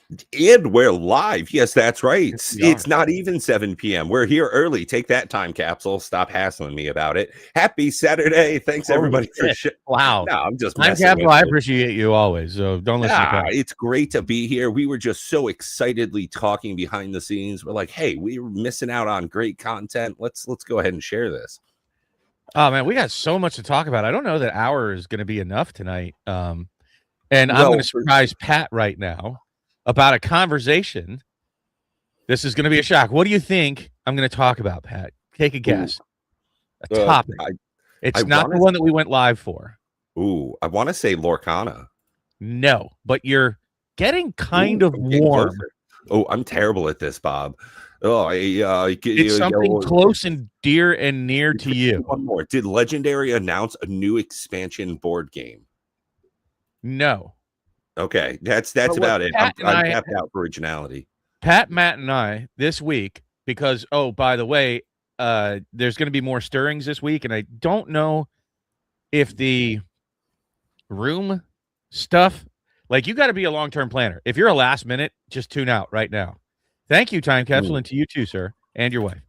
And we're live. Yes, that's right. Yes, we It's are. not even 7 p.m. We're here early. Take that, time capsule. Stop hassling me about it. Happy Saturday. Thanks, Holy everybody, for shit. Wow. No, I'm just Time messing Capsule, with I you. appreciate you always, so don't listen to Nah, Pat. it's great to be here. We were just so excitedly talking behind the scenes. We're like, hey, we were missing out on great content. Let's go ahead and share this. Oh, man, we got so much to talk about. I don't know that hour is going to be enough tonight. And I'm Well, going to surprise Pat right now about a conversation. This is going to be a shock. What do you think I'm going to talk about, Pat? Take a guess. A topic. It's not the one that we went live for. I want to say Lorcana. No, but you're getting kind of warm. Closer. Oh, I'm terrible at this, Bob. Oh, it's something close and dear and near to you. One more. Did Legendary announce a new expansion board game? No. Okay, that's about it. I'm tapped out for originality. Pat, Matt, and I this week, because, oh, by the way, there's going to be more stirrings this week, and I don't know if the room stuff, like, you got to be a long-term planner. If you're a last minute, just tune out right now. Thank you, Time Capsule, and to you too, sir, and your wife.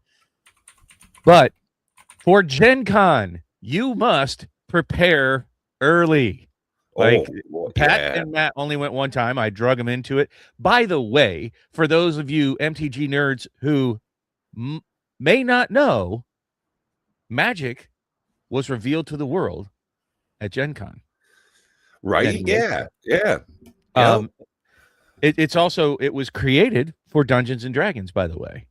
But for Gen Con, you must prepare early. Like, Pat and Matt only went one time. I drug them into it. By the way, for those of you MTG nerds who may not know, Magic was revealed to the world at Gen Con. Right? Anyway. Yeah. It was created for Dungeons and Dragons, by the way.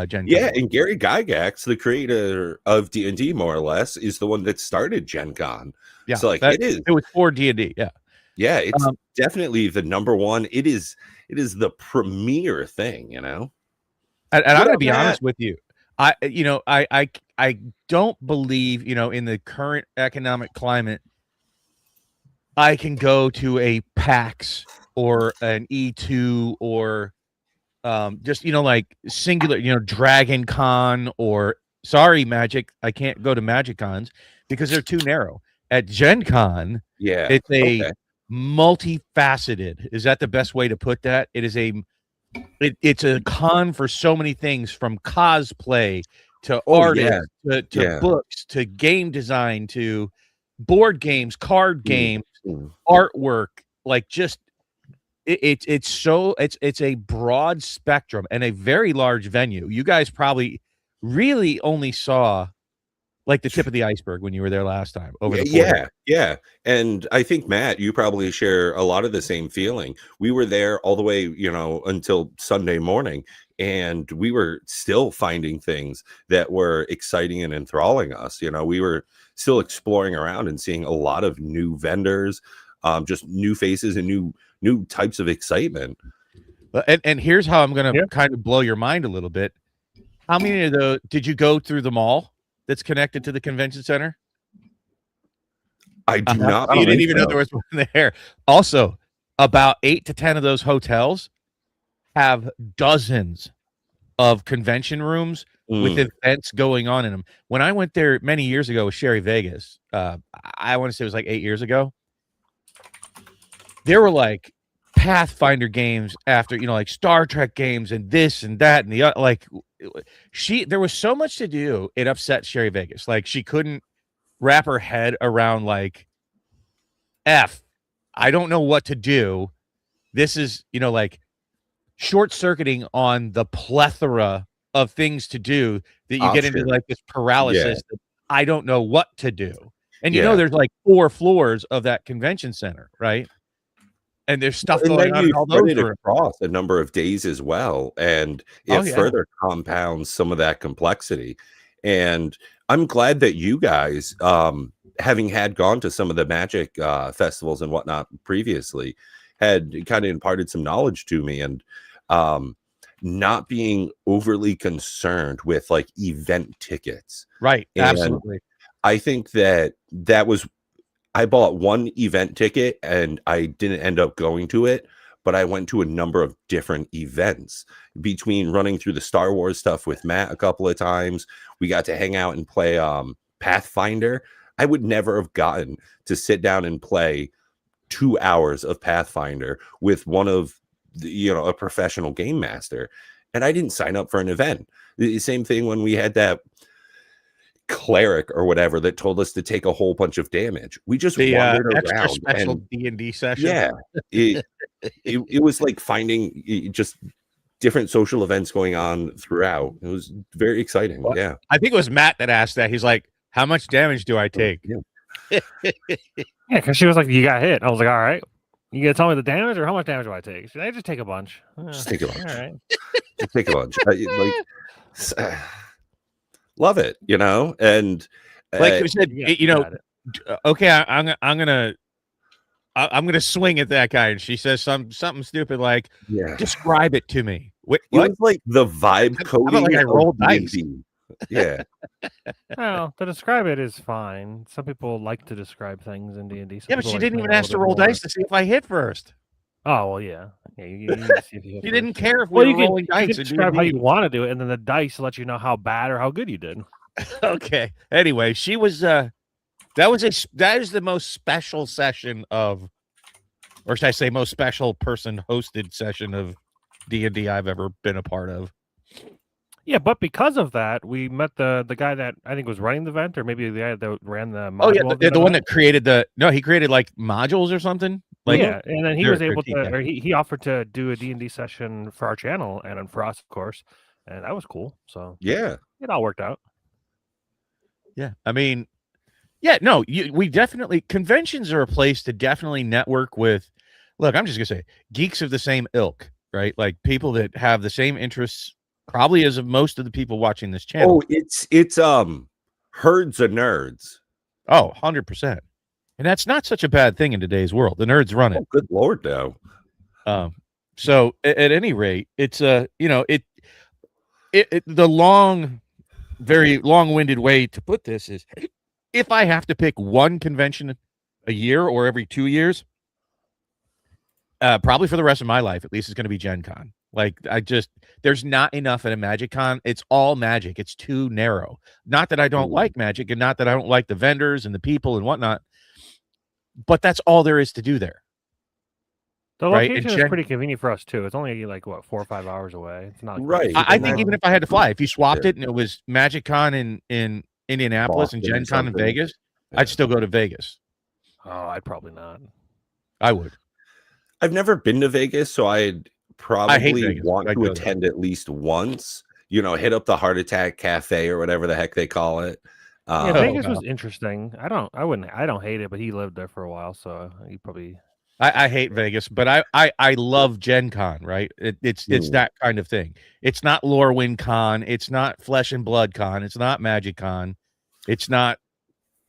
Gen Con. And Gary Gygax, the creator of D&D, more or less, is the one that started Gen Con. Yeah, so it was for D&D. Yeah, it's definitely the number one. It is the premier thing, you know. And I'm going to be honest with you. I don't believe, in the current economic climate, I can go to a PAX or an E2 or just, like singular, Dragon Con or Magic. I can't go to Magic Cons because they're too narrow. At Gen Con, it's a multifaceted. Is that the best way to put that? It is it's a con for so many things, from cosplay to artists to books to game design to board games, card games, artwork. Like, just it's a broad spectrum and a very large venue. You guys probably really only saw like the tip of the iceberg when you were there last time over the yeah. And I think, Matt, you probably share a lot of the same feeling. We were there all the way, until Sunday morning, and we were still finding things that were exciting and enthralling us. We were still exploring around and seeing a lot of new vendors, just new faces and new types of excitement. And here's how I'm going to kind of blow your mind a little bit. How many of those did you go through the mall that's connected to the convention center? I do not. You didn't even know there was one there. Also, about 8 to 10 of those hotels have dozens of convention rooms with events going on in them. When I went there many years ago with Sherry Vegas, I want to say it was like 8 years ago, there were like Pathfinder games after, like Star Trek games and this and that and the like. There was so much to do. It upset Sherry Vegas. Like, she couldn't wrap her head around, like, I don't know what to do. This is, like, short-circuiting on the plethora of things to do that you get into, like, this paralysis that I don't know what to do. And there's like 4 floors of that convention center, right? And there's stuff going on all over across a number of days as well, and it further compounds some of that complexity. And I'm glad that you guys, having had gone to some of the Magic festivals and whatnot previously, had kind of imparted some knowledge to me, and not being overly concerned with like event tickets. Right, and absolutely. I think that was. I bought one event ticket and I didn't end up going to it, but I went to a number of different events. Between running through the Star Wars stuff with Matt a couple of times, we got to hang out and play Pathfinder. I would never have gotten to sit down and play 2 hours of Pathfinder with one of a professional game master, and I didn't sign up for an event. The same thing when we had that cleric or whatever that told us to take a whole bunch of damage. We just wandered extra around special and D&D session. yeah, it was like finding just different social events going on throughout. It was very exciting. Well, yeah, I think it was Matt that asked that. He's like, how much damage do I take? Yeah, because she was like, you got hit. I was like, all right, you gonna tell me the damage or how much damage do I take? She said, I just take a bunch. Just take a bunch. All right. Just take a bunch. Love it, and like you said, okay, I'm gonna swing at that guy, and she says something stupid like, describe it to me. What? It was like the vibe coding. Like I rolled dice. Yeah. Well, to describe it is fine. Some people like to describe things in D&D. Yeah, but she didn't even ask to roll dice to see if I hit first. Oh well, yeah. You see if you hit she first. didn't care if we were rolling dice. You can describe how you want to do it, and then the dice let you know how bad or how good you did. Okay. Anyway, she was. That is the most special session of, or should I say, most special person hosted session of D&D I've ever been a part of. Yeah, but because of that, we met the guy that I think was running the event, or maybe the guy that ran the module. Oh yeah, the one that created he created like modules or something. Like, yeah, and then he was able to, or he offered to do a D&D session for our channel and for us, of course, and that was cool. So yeah, it all worked out. Yeah, I mean, yeah, no, we definitely, conventions are a place to definitely network with. Look, I'm just gonna say, geeks of the same ilk, right? Like people that have the same interests. Probably as of most of the people watching this channel. Oh, it's herds of nerds. Oh, 100%. And that's not such a bad thing in today's world. The nerds run it. Oh, good Lord, no. So at any rate, it's the very long-winded way to put this is, if I have to pick one convention a year or every 2 years, probably for the rest of my life, at least, it's going to be Gen Con. Like, there's not enough at a Magic Con. It's all Magic. It's too narrow. Not that I don't like Magic, and not that I don't like the vendors and the people and whatnot, but that's all there is to do there. The location is pretty convenient for us too. It's only like 4 or 5 hours away. It's not right. I think even if I had to fly, if you swapped it and it was Magic Con in Indianapolis and Gen Con in Vegas, I'd still go to Vegas. Oh, I'd probably not. I would. I've never been to Vegas, so I'd probably want to attend at least once. Hit up the Heart Attack Cafe or whatever the heck they call it. Yeah, Vegas was interesting. I don't hate it, but he lived there for a while, so he probably. I hate Vegas, but I love Gen Con, right? It's that kind of thing. It's not Lorwyn Con, it's not Flesh and Blood Con, it's not Magic Con, it's not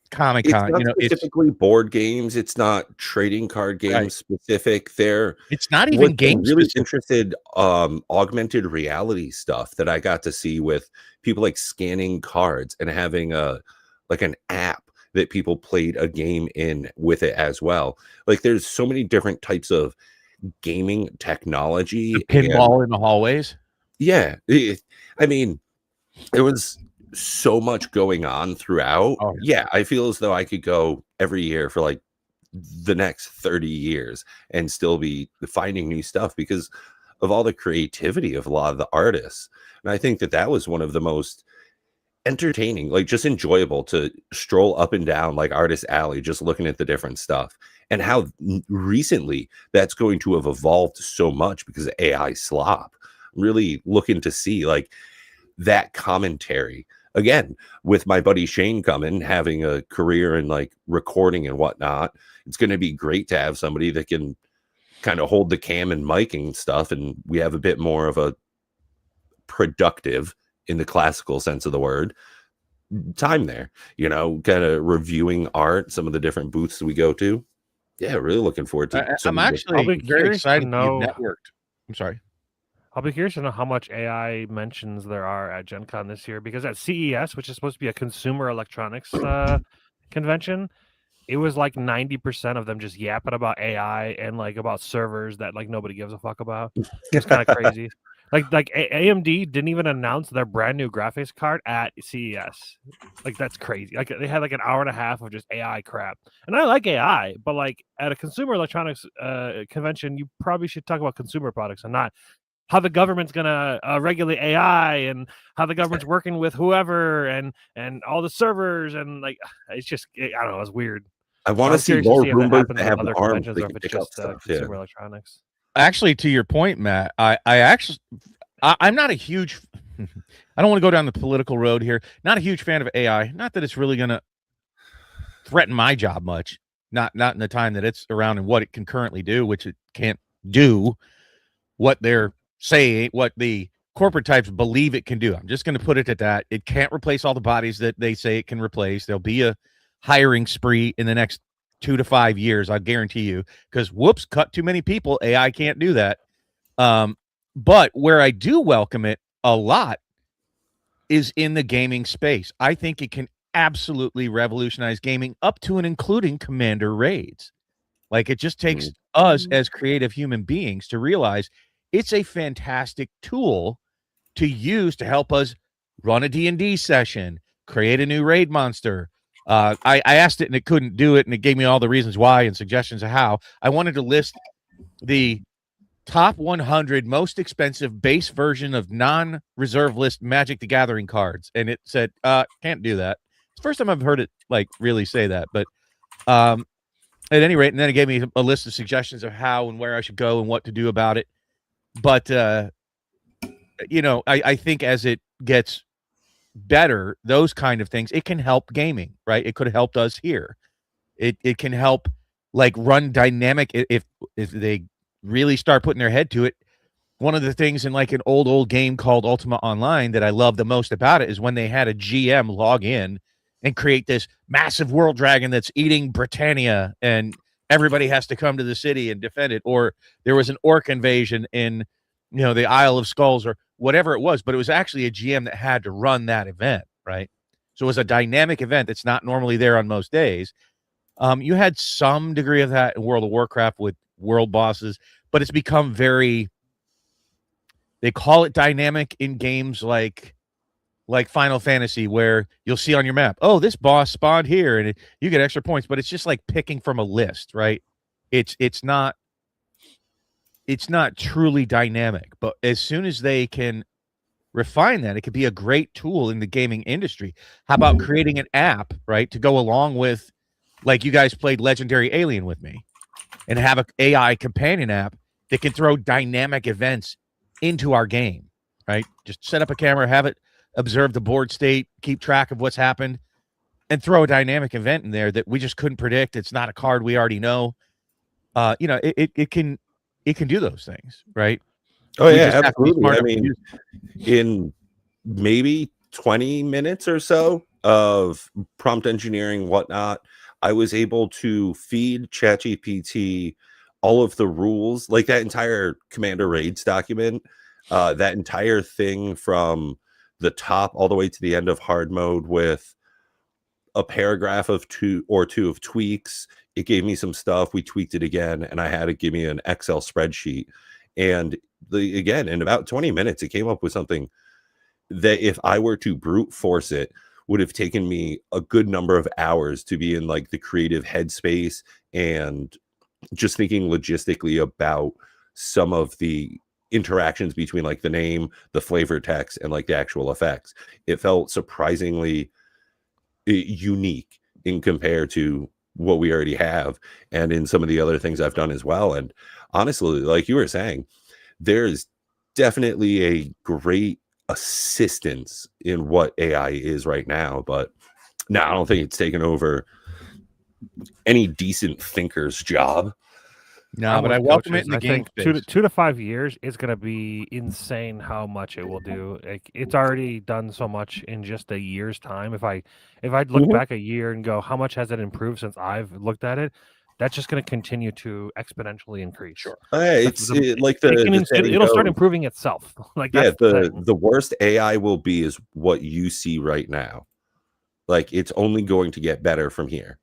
Comic Con. It's specifically board games. It's not trading card games specific. It's not even games. Really interested augmented reality stuff that I got to see with people like scanning cards and having an app that people played a game in with it as well. Like, there's so many different types of gaming technology. The pinball in the hallways. Yeah, there was so much going on throughout. I feel as though I could go every year for like the next 30 years and still be finding new stuff because of all the creativity of a lot of the artists. And I think that was one of the most entertaining, like just enjoyable to stroll up and down like Artist Alley, just looking at the different stuff, and how recently that's going to have evolved so much because of AI slop. Really looking to see like that commentary again with my buddy Shane coming, having a career in like recording and whatnot. It's going to be great to have somebody that can kind of hold the cam and miking stuff, and we have a bit more of a productive, in the classical sense of the word, time there, kind of reviewing art, some of the different booths we go to. Yeah, really looking forward to I'm actually very excited to know networked. I'm sorry. I'll be curious to know how much AI mentions there are at Gen Con this year, because at CES, which is supposed to be a consumer electronics convention, it was like 90% of them just yapping about AI and like about servers that like nobody gives a fuck about. It's kind of crazy. Like AMD didn't even announce their brand new graphics card at CES. Like that's crazy. Like they had like an hour and a half of just AI crap. And I like AI, but like at a consumer electronics convention, you probably should talk about consumer products and not how the government's gonna regulate AI and how the government's working with whoever and all the servers and like it's just I don't know, it's weird. I So want to I'm see curious to more see if that Roombas happens that with have other arms conventions they or can if it's pick up just stuff. consumer electronics. Actually, to your point, Matt, I'm not a huge. I don't want to go down the political road here. Not a huge fan of AI. Not that it's really going to threaten my job much. Not in the time that it's around and what it can currently do, which it can't do what they're saying, what the corporate types believe it can do. I'm just going to put it at that. It can't replace all the bodies that they say it can replace. There'll be a hiring spree in the next 2 to 5 years, I guarantee you, because whoops, cut too many people. AI can't do that. But where I do welcome it a lot is in the gaming space. I think it can absolutely revolutionize gaming up to and including commander raids. Like it just takes us as creative human beings to realize it's a fantastic tool to use to help us run a D&D session, create a new raid monster. I asked it and it couldn't do it, and it gave me all the reasons why and suggestions of how. I wanted to list the top 100 most expensive base version of non-reserve list Magic the Gathering cards, and it said can't do that. It's the first time I've heard it like really say that, but at any rate, and then it gave me a list of suggestions of how and where I should go and what to do about it. But you know, I think as it gets better, those kind of things, it can help gaming, right? It could have helped us here. It can help like run dynamic if they really start putting their head to it. One of the things in like an old game called Ultima Online that I love the most about it is when they had a GM log in and create this massive world dragon that's eating Britannia and everybody has to come to the city and defend it. Or there was an orc invasion in, you know, the Isle of Skulls or whatever it was, but it was actually a GM that had to run that event, right? So it was a dynamic event that's not normally there on most days. You had some degree of that in World of Warcraft with world bosses, but it's become very, they call it dynamic in games like Final Fantasy, where you'll see on your map, oh, this boss spawned here and you get extra points, but it's just like picking from a list, right? It's not truly dynamic, but as soon as they can refine that, it could be a great tool in the gaming industry. How about creating an app, right, to go along with, like you guys played Legendary Alien with me, and have an AI companion app that can throw dynamic events into our game, right? Just set up a camera, have it observe the board state, keep track of what's happened, and throw a dynamic event in there that we just couldn't predict. It's not a card we already know. You know, it can do those things, right? Oh, yeah, absolutely. I mean, in maybe 20 minutes or so of prompt engineering, whatnot, I was able to feed ChatGPT all of the rules, like that entire Commander Raids document, that entire thing from the top all the way to the end of hard mode with a paragraph of two of tweaks. It gave me some stuff. We tweaked it again, and I had to give me an Excel spreadsheet. And again, in about 20 minutes, it came up with something that if I were to brute force it, would have taken me a good number of hours to be in like the creative headspace and just thinking logistically about some of the interactions between like the name, the flavor text, and like the actual effects. It felt surprisingly unique in compared to what we already have and in some of the other things I've done as well. And honestly, like you were saying, there's definitely a great assistance in what AI is right now, but no, I don't think it's taken over any decent thinker's job. No, but I welcome it in the game space. 2 to 5 years is going to be insane how much it will do. Like, it's already done so much in just a year's time. If I'd look back a year and go, how much has it improved since I've looked at it? That's just going to continue to exponentially increase. Sure. It'll start improving itself. Like, yeah, the worst AI will be is what you see right now. Like, it's only going to get better from here.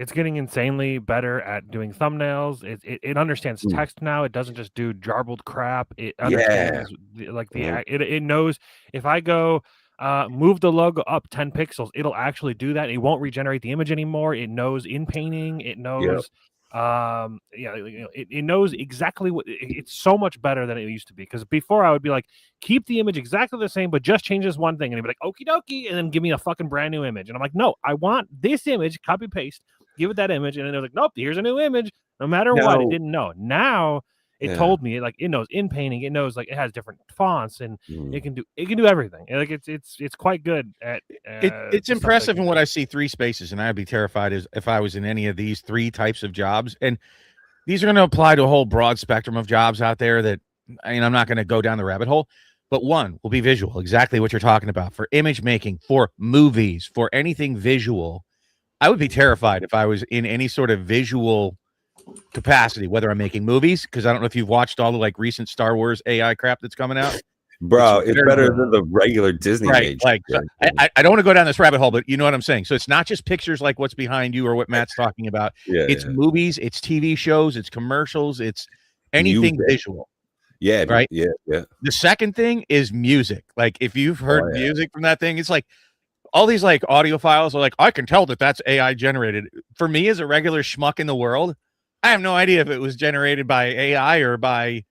It's getting insanely better at doing thumbnails. It understands text now. It doesn't just do jarbled crap. It understands it knows if I go move the logo up 10 pixels, it'll actually do that. It won't regenerate the image anymore. It knows in painting. It knows it knows exactly what it's so much better than it used to be. Because before I would be like, keep the image exactly the same, but just change this one thing, and it'd be like, okie dokie, and then give me a fucking brand new image. And I'm like, no, I want this image, copy paste, give it that image, and then it was like, nope, here's a new image. No matter what, it didn't know. Now it told me, like, it knows in painting, it knows, like, it has different fonts, and it can do everything. Like, it's quite good at it's impressive in what I see 3 spaces, and I'd be terrified as if I was in any of these 3 types of jobs. And these are going to apply to a whole broad spectrum of jobs out there that, I mean, I'm not going to go down the rabbit hole, but one will be visual, exactly what you're talking about, for image making, for movies, for anything visual. I would be terrified if I was in any sort of visual capacity, whether I'm making movies, because I don't know if you've watched all the like recent Star Wars AI crap that's coming out. Bro, it's better than the regular Disney right? Like, I don't want to go down this rabbit hole, but you know what I'm saying. So it's not just pictures like what's behind you or what Matt's talking about. It's movies, it's TV shows, it's commercials, it's anything visual. Yeah, right. Yeah. The second thing is music. Like, if you've heard music from that thing, it's like all these like audio files are like, I can tell that that's AI generated. For me, as a regular schmuck in the world, I have no idea if it was generated by AI or by,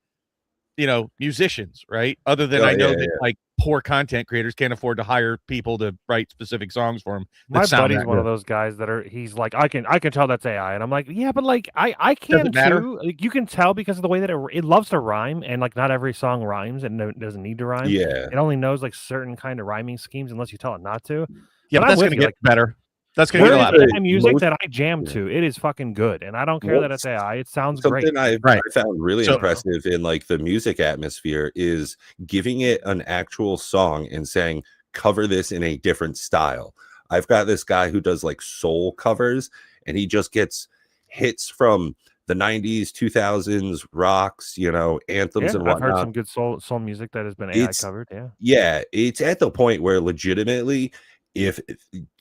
musicians, right? Other than I know that like poor content creators can't afford to hire people to write specific songs for them. My buddy's one of those guys he's like, I can tell that's AI, and I'm like, yeah, but like I can too. Like, you can tell because of the way that it loves to rhyme, and like not every song rhymes, and it doesn't need to rhyme. Yeah, it only knows like certain kind of rhyming schemes unless you tell it not to. Yeah, but that's gonna get better. That's going to get a lot of music that I jam to. It is fucking good, and I don't care that it's AI. It sounds great. Something I found really impressive in like the music atmosphere is giving it an actual song and saying, cover this in a different style. I've got this guy who does like soul covers, and he just gets hits from the 90s, 2000s, rocks, anthems and whatnot. I've heard some good soul music that has been AI covered. Yeah, it's at the point where legitimately, if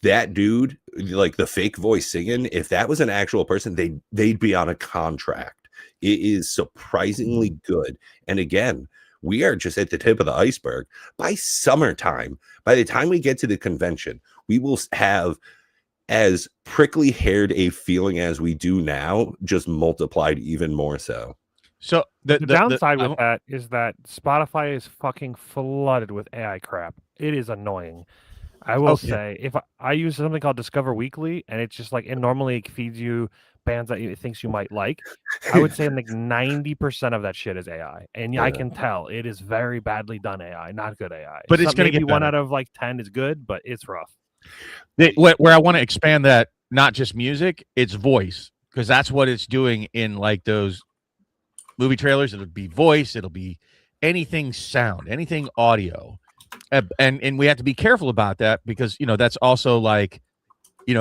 that dude, like the fake voice singing, if that was an actual person, they'd be on a contract. It is surprisingly good. And again, we are just at the tip of the iceberg. By summertime, by the time we get to the convention, we will have as prickly haired a feeling as we do now, just multiplied even more so. So the downside with that is that Spotify is fucking flooded with AI crap. It is annoying. I will say, if I use something called Discover Weekly, and it's just like, it normally feeds you bands that it thinks you might like, I would say like 90% of that shit is AI, and I can tell it is very badly done AI, not good AI. But it's going to get 1 out of like 10 is good, but it's rough. Where I want to expand that, not just music, it's voice, because that's what it's doing in like those movie trailers. It'll be voice, it'll be anything sound, anything audio. And we have to be careful about that because, that's also like,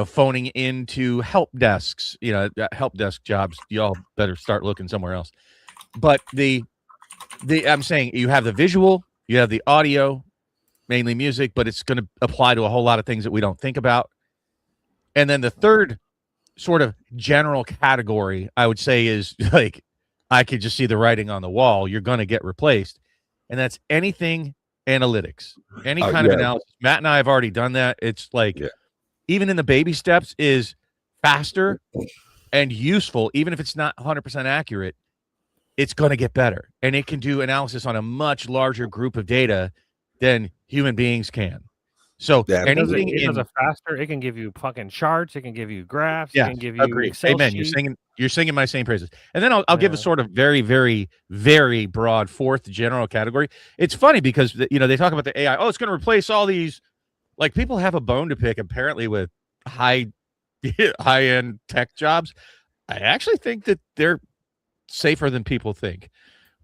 phoning into help desks, help desk jobs. Y'all better start looking somewhere else. But I'm saying you have the visual, you have the audio, mainly music, but it's going to apply to a whole lot of things that we don't think about. And then the third sort of general category, I would say, is like, I could just see the writing on the wall. You're going to get replaced. And that's anything analytics, any kind of analysis. Matt and I have already done that. It's like, even in the baby steps, is faster and useful. Even if it's not 100% accurate, it's going to get better, and it can do analysis on a much larger group of data than human beings can. So anything it does faster. It can give you fucking charts. It can give you graphs. It can give you Excel Amen. sheets. You're singing my same praises. And then I'll give a sort of very, very, very broad fourth general category. It's funny because they talk about the AI. Oh, it's going to replace all these. Like, people have a bone to pick apparently with high-end tech jobs. I actually think that they're safer than people think.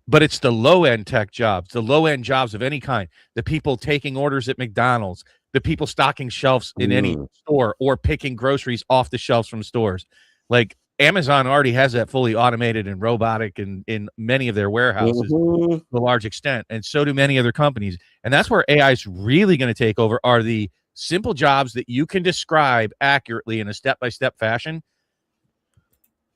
But it's the low-end tech jobs, the low-end jobs of any kind, the people taking orders at McDonald's, the people stocking shelves in any store or picking groceries off the shelves from stores. Like, Amazon already has that fully automated and robotic in many of their warehouses to a large extent, and so do many other companies. And that's where AI is really going to take over, are the simple jobs that you can describe accurately in a step-by-step fashion.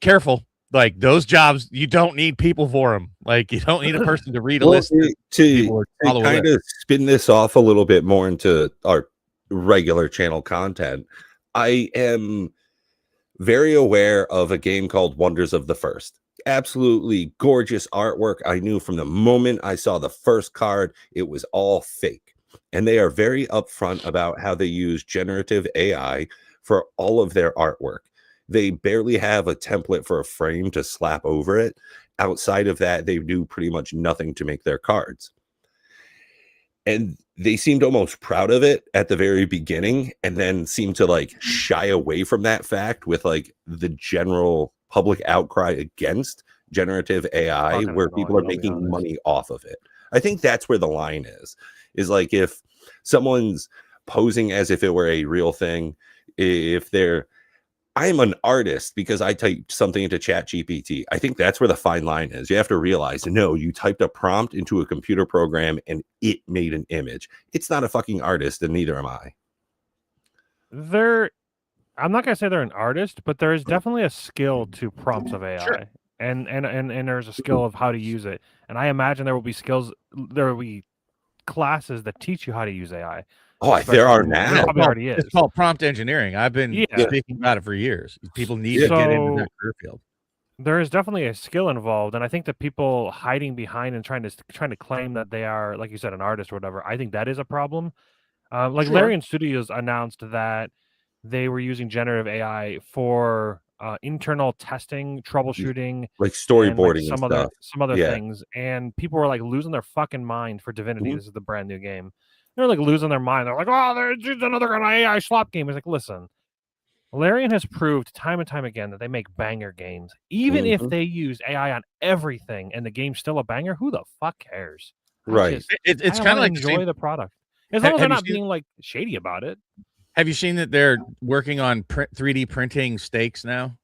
careful. Like those jobs, you don't need people for them. Like you don't need a person to read a list. To kind of spin this off a little bit more into our regular channel content, I am very aware of a game called Wonders of the First. Absolutely gorgeous artwork. I knew from the moment I saw the first card, it was all fake. And they are very upfront about how they use generative AI for all of their artwork. They barely have a template for a frame to slap over it. Outside of that, they do pretty much nothing to make their cards. And they seemed almost proud of it at the very beginning, and then seemed to like shy away from that fact with like the general public outcry against generative AI, where people are making money off of it. I think that's where the line is like if someone's posing as if it were a real thing, if they're I'm an artist because I typed something into ChatGPT. I think that's where the fine line is. You have to realize, no, you typed a prompt into a computer program and it made an image. It's not a fucking artist, and neither am I. I'm not gonna say they're an artist, but there is definitely a skill to prompts of AI. Sure. And there's a skill of how to use it. And I imagine there will be classes that teach you how to use AI. Oh, there are now. It's called prompt engineering. I've been speaking about it for years. People need to get into that career field. There is definitely a skill involved, and I think that people hiding behind and trying to claim that they are, like you said, an artist or whatever, I think that is a problem. Like sure. Lorwyn Studios announced that they were using generative AI for internal testing, troubleshooting, like storyboarding, and like some other things, and people were like losing their fucking mind for Divinity. Mm-hmm. This is the brand new game. They're like losing their mind. They're like, oh, there's another kind of AI slop game. It's like, listen, Lorwyn has proved time and time again that they make banger games. Even if they use AI on everything and the game's still a banger, who the fuck cares? Right. It's kind of like enjoy the product. As long as they're not being like shady about it. Have you seen that they're working on 3D printing steaks now?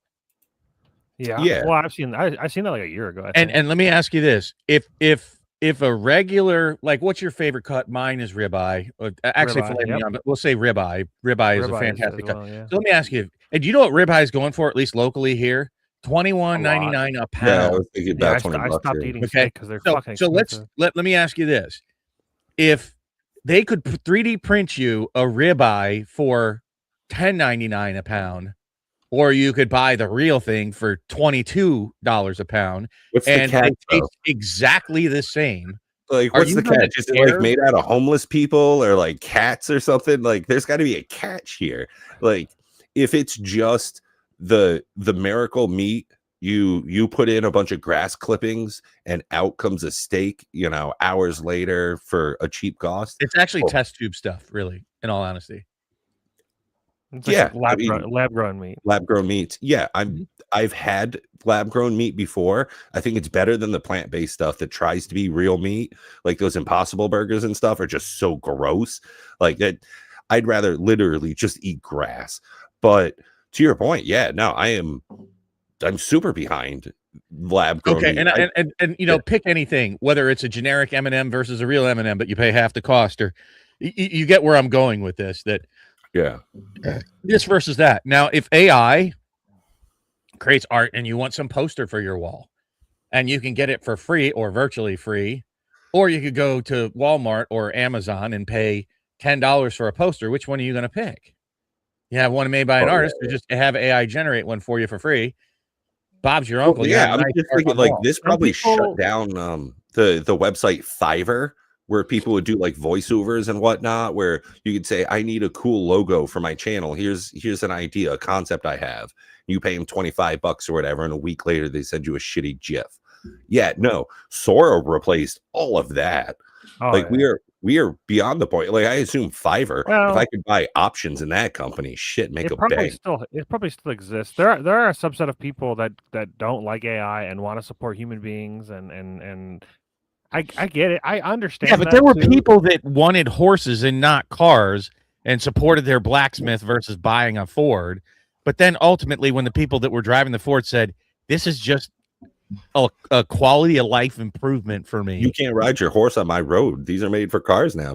Yeah. Well, I've seen that like a year ago. And let me ask you this: if a regular, like, what's your favorite cut? Mine is ribeye. Actually, filet mignon, but we'll say ribeye. Ribeye is a fantastic cut. Yeah. So let me ask you: and do you know what ribeye is going for, at least locally here? $21.99 a pound. Yeah, I was thinking about $20. I stopped eating steak because they're fucking expensive. Let me ask you this: if they could 3D print you a ribeye for $10.99 a pound, or you could buy the real thing for $22 a pound, and it tastes exactly the same. Like, what's the catch? Is it like made out of homeless people or like cats or something? Like, there's got to be a catch here. Like, if it's just the miracle meat, you put in a bunch of grass clippings and out comes a steak, hours later for a cheap cost. It's actually test tube stuff, really, in all honesty. Like lab grown meat. Lab grown meats. Yeah, I've had lab grown meat before. I think it's better than the plant-based stuff that tries to be real meat. Like those Impossible burgers and stuff are just so gross. Like that, I'd rather literally just eat grass. But to your point, I'm super behind lab grown meat. And pick anything, whether it's a generic M&M versus a real M&M, but you pay half the cost, or you get where I'm going with this. This versus that. Now, if AI creates art and you want some poster for your wall, and you can get it for free or virtually free, or you could go to Walmart or Amazon and pay $10 for a poster, which one are you going to pick? You have one made by an artist, or just have AI generate one for you for free. Bob's your uncle. I'm just thinking like this probably shut down the website Fiverr, where people would do like voiceovers and whatnot, where you could say, I need a cool logo for my channel. Here's an idea, a concept I have. You pay them $25 or whatever, and a week later they send you a shitty GIF. Yeah, no, Sora replaced all of that. We are beyond the point. Like, I assume Fiverr, if I could buy options in that company, make a bank. It probably still exists. There are a subset of people that don't like AI and want to support human beings, and I get it. I understand. Yeah, but there were people that wanted horses and not cars and supported their blacksmith versus buying a Ford. But then ultimately, when the people that were driving the Ford said, this is just a quality of life improvement for me. You can't ride your horse on my road. These are made for cars now.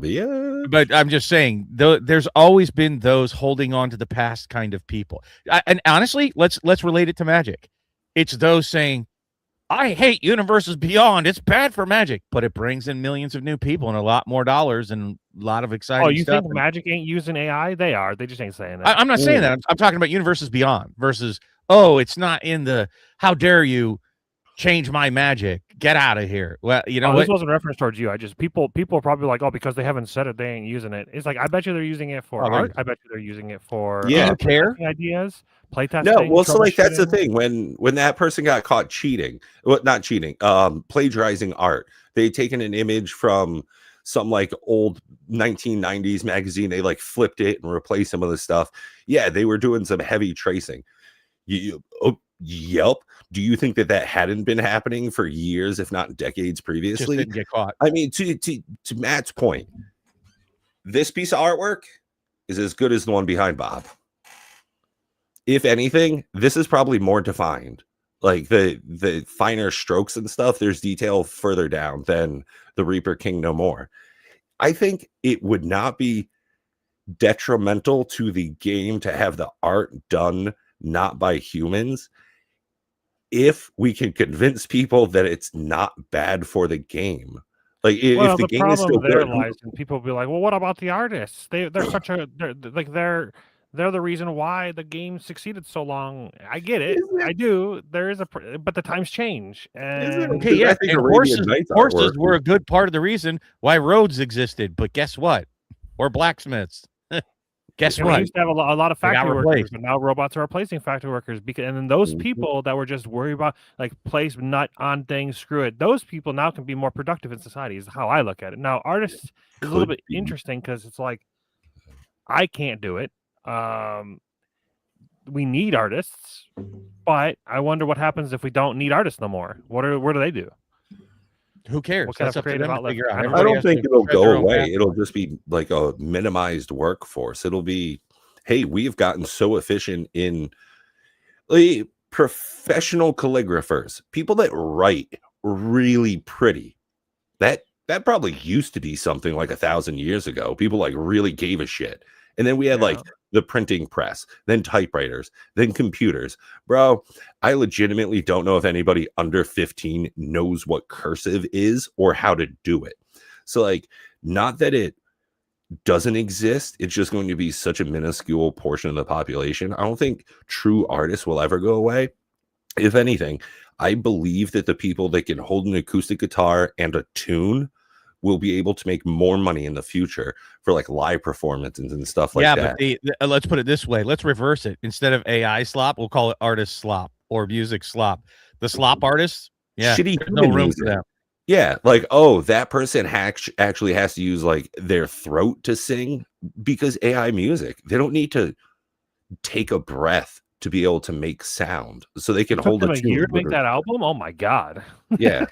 But I'm just saying, there's always been those holding on to the past kind of people. And honestly, let's relate it to Magic. It's those saying, I hate Universes Beyond. It's bad for Magic, but it brings in millions of new people and a lot more dollars and a lot of exciting stuff. Oh, you think Magic ain't using AI? They are. They just ain't saying that. I'm not saying that. I'm talking about Universes Beyond versus, oh, it's not in the, how dare you change my Magic? Get out of here. Well, you know this wasn't a reference towards you. I just people are probably like, oh, because they haven't said it, they ain't using it. It's like, I bet you they're using it for art. I bet you they're using it for ideas, playtesting. No, well, so like that's the thing. When that person got caught cheating, well, not cheating, plagiarizing art, they'd taken an image from some like old 1990s magazine, they like flipped it and replaced some of the stuff. Yeah, they were doing some heavy tracing. Yep. Do you think that hadn't been happening for years, if not decades previously? Just didn't get caught. I mean, to Matt's point, this piece of artwork is as good as the one behind Bob. If anything, this is probably more defined. Like the finer strokes and stuff, there's detail further down than the Reaper King No More. I think it would not be detrimental to the game to have the art done not by humans if we can convince people that it's not bad for the game. Like if the game is still good, and people will be like, well, what about the artists? They're such a they're the reason why the game succeeded so long. I get it. I do. There is but the times change. And okay, yeah. And horses were a good part of the reason why roads existed. But guess what? Or blacksmiths. Guess what? We used to have a lot of factory workers, but now robots are replacing factory workers. And then those people that were just worried about like place nut on things, screw it. Those people now can be more productive in society. Is how I look at it. Now, artists is a little bit interesting because it's like I can't do it. We need artists, but I wonder what happens if we don't need artists no more. What do they do? Who cares? What kind of creative outlet? I don't think it'll go away. It'll just be like a minimized workforce. It'll be, hey, we've gotten so efficient in professional calligraphers, people that write really pretty. That probably used to be something like 1,000 years ago. People like really gave a shit. And then we had like the printing press, then typewriters, then computers. Bro, I legitimately don't know if anybody under 15 knows what cursive is or how to do it. So like, not that it doesn't exist, it's just going to be such a minuscule portion of the population. I don't think true artists will ever go away. If anything, I believe that the people that can hold an acoustic guitar and a tune will be able to make more money in the future for like live performances and stuff like that. Yeah, but let's put it this way. Let's reverse it. Instead of AI slop, we'll call it artist slop or music slop. The slop artists, shitty, no room for them. Yeah, like, oh, that person actually has to use like their throat to sing because AI music. They don't need to take a breath to be able to make sound, so they can hold a year to make that album. Oh my god! Yeah.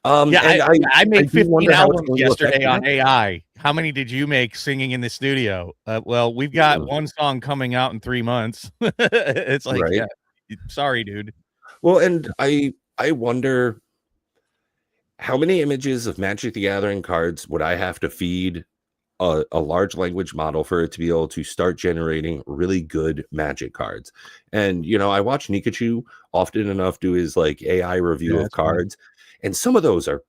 I made 15 albums yesterday on AI. How many did you make singing in the studio? Well, we've got one song coming out in 3 months. It's like, sorry, dude. Well, and I wonder how many images of Magic the Gathering cards would I have to feed a large language model for it to be able to start generating really good Magic cards? And, you know, I watch Nikachu often enough do his like AI review of cards. And some of those are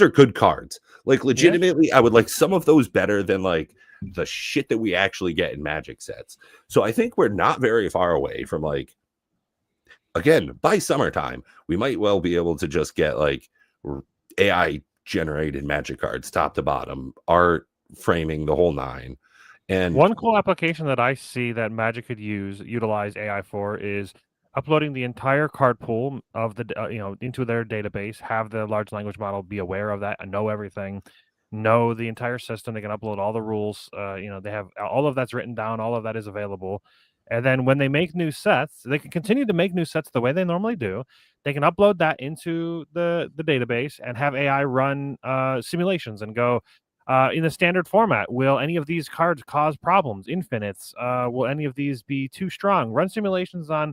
good cards. Like legitimately, I would like some of those better than like the shit that we actually get in Magic sets. So I think we're not very far away from like, again, by summertime, we might well be able to just get like AI generated Magic cards, top to bottom, art, framing, the whole nine. And one cool application that I see that Magic could utilize AI for is uploading the entire card pool of the into their database, have the large language model be aware of that and know everything, know the entire system. They can upload all the rules. They have all of that's written down. All of that is available. And then when they make new sets, they can continue to make new sets the way they normally do. They can upload that into the database and have AI run simulations and go, in the standard format, will any of these cards cause problems? Infinites. Will any of these be too strong? Run simulations on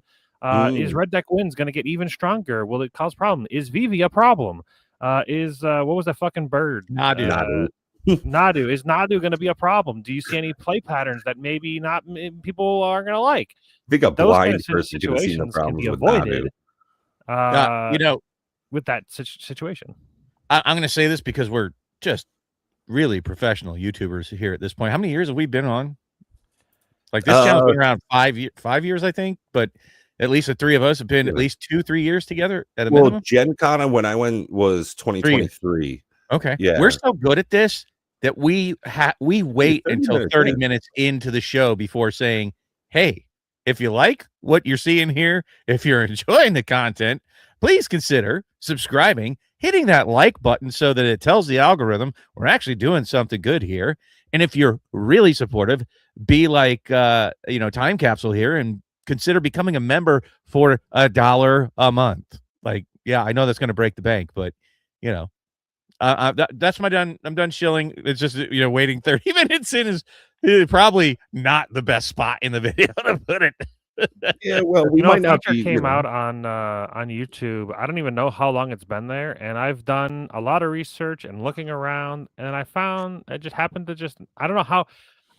is Red Deck Wins going to get even stronger? Will it cause problem? Is Vivi a problem? What was that fucking bird? Nadu. Nadu, is Nadu going to be a problem? Do you see any play patterns that maybe not people are going to like? I think a Those kind blind of person could have seen the situations can be problems with avoided. Nadu. With that situation. I'm going to say this because we're just really professional YouTubers here at this point. How many years have we been on? Like this channel's been around 5 years, I think, but at least the three of us have been at least 2-3 years together at a minimum. Gen Con when I went was 2023. Okay. Yeah. We're so good at this that we wait until 30 minutes into the show before saying, hey, if you like what you're seeing here, if you're enjoying the content, please consider subscribing, hitting that like button so that it tells the algorithm we're actually doing something good here. And if you're really supportive, be like, Time Capsule here and consider becoming a member for $1 a month. Like, yeah, I know that's going to break the bank, but that's my done. I'm done shilling. It's just, waiting 30 minutes in is probably not the best spot in the video to put it. Yeah, well, we might not be. Came out on YouTube. I don't even know how long it's been there, and I've done a lot of research and looking around, and I found it just happened to I don't know how.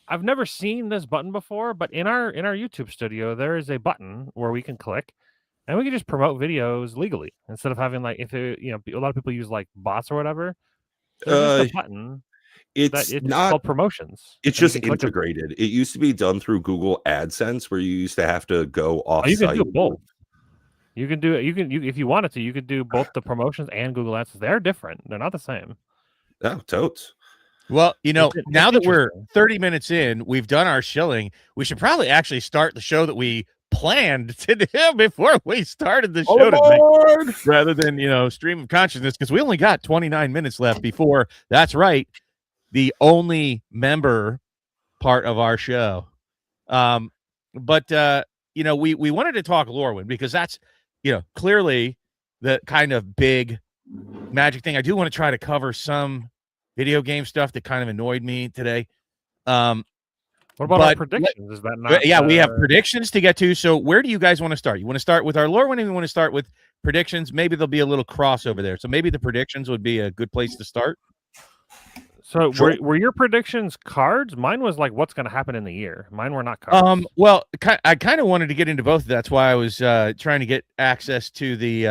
I've never seen this button before, but in our YouTube studio, there is a button where we can click, and we can just promote videos legally instead of having a lot of people use like bots or whatever. There's just a button. It's not called promotions. It's just integrated. It used to be done through Google AdSense, where you used to have to go off. You can do both. You can do it. If you wanted to, you could do both the promotions and Google AdSense. They're different. They're not the same. Oh, totes. Well, now that we're 30 minutes in, we've done our shilling. We should probably actually start the show that we planned to do before we started the show today, rather than stream of consciousness, because we only got 29 minutes left before. That's right. The only member part of our show. But we wanted to talk Lorwyn because that's, clearly the kind of big Magic thing. I do want to try to cover some video game stuff that kind of annoyed me today. What about our predictions? Is that not? Yeah, we have predictions to get to. So where do you guys want to start? You want to start with our Lorwyn, and you want to start with predictions? Maybe there'll be a little crossover there. So maybe the predictions would be a good place to start. So were your predictions cards? Mine was like what's going to happen in the year. Mine were not cards. Well, I kind of wanted to get into both. That's why I was trying to get access to the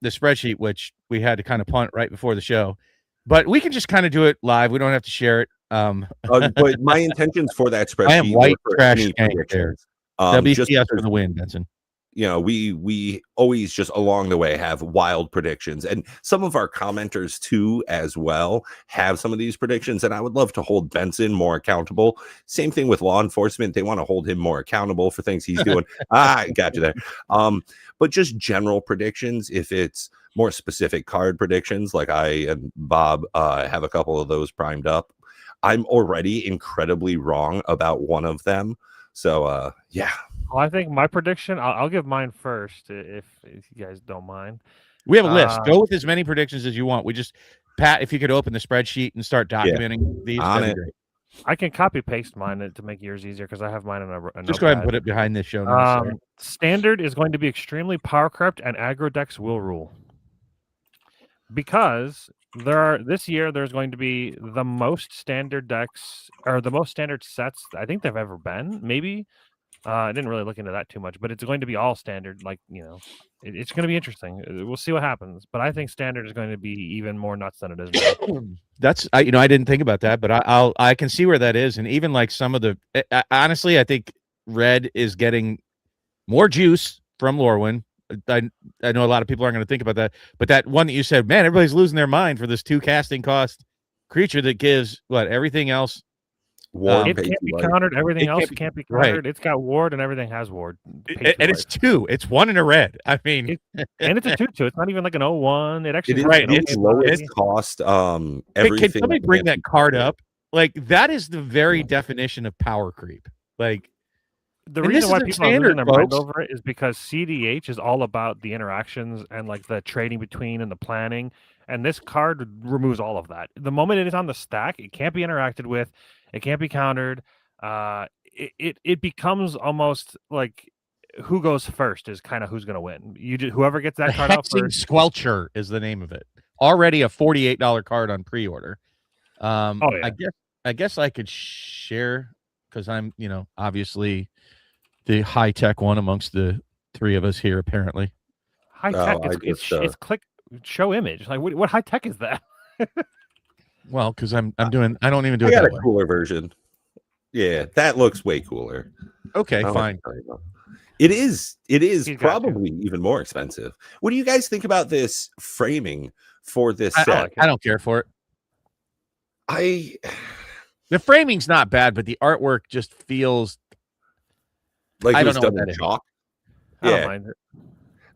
spreadsheet, which we had to kind of punt right before the show. But we can just kind of do it live. We don't have to share it. But my intentions for that spreadsheet. I am white trash tank there. WCS for the win, Benson. We always just along the way have wild predictions, and some of our commenters too as well have some of these predictions, and I would love to hold Benson more accountable. Same thing with law enforcement. They want to hold him more accountable for things he's doing. I got you there. But just general predictions, if it's more specific card predictions, like I and Bob have a couple of those primed up. I'm already incredibly wrong about one of them. So yeah. Well, I think my prediction, I'll give mine first if you guys don't mind. We have a list. Go with as many predictions as you want. We just, Pat, if you could open the spreadsheet and start documenting these, that'd be great. I can copy paste mine to make yours easier because I have mine in a just go ahead and put it behind this show notes. Standard is going to be extremely power crept, and aggro decks will rule. Because this year there's going to be the most standard decks, or the most standard sets I think they've ever been. Maybe I didn't really look into that too much, but it's going to be all standard. Like it's going to be interesting. We'll see what happens, but I think standard is going to be even more nuts than it is now. That's I didn't think about that, but I can see where that is, and even like some of the honestly, I think red is getting more juice from Lorwyn. I know a lot of people aren't going to think about that, but that one that you said, man, everybody's losing their mind for this 2 casting cost creature that gives everything else. It can't be countered. Everything else can't be countered. Right. It's got ward, and everything has ward. And it's 2. It's 1 in a red. I mean, and it's a 2/2. It's not even like an 0/1. It actually is right. It's lowest cost. Everything. Can somebody bring that card up? Like that is the very definition of power creep. Like. The reason why people are losing their mind over it is because CDH is all about the interactions and like the trading between and the planning. And this card removes all of that. The moment it is on the stack, it can't be interacted with. It can't be countered. It becomes almost like who goes first is kind of who's going to win. Whoever gets that card out first. Squelcher is the name of it. Already a $48 card on pre-order. Oh yeah. I guess I could share because I'm, obviously the high tech one amongst the three of us here. Apparently, high tech. It's click show image. Like what high tech is that? Well, because I'm doing. I don't even do I it got that a way. cooler version. Yeah, that looks way cooler. Okay, fine. It is probably even more expensive. What do you guys think about this framing for this set? I don't care for it. The framing's not bad, but the artwork just feels like I it don't was know done in chalk. I don't mind it.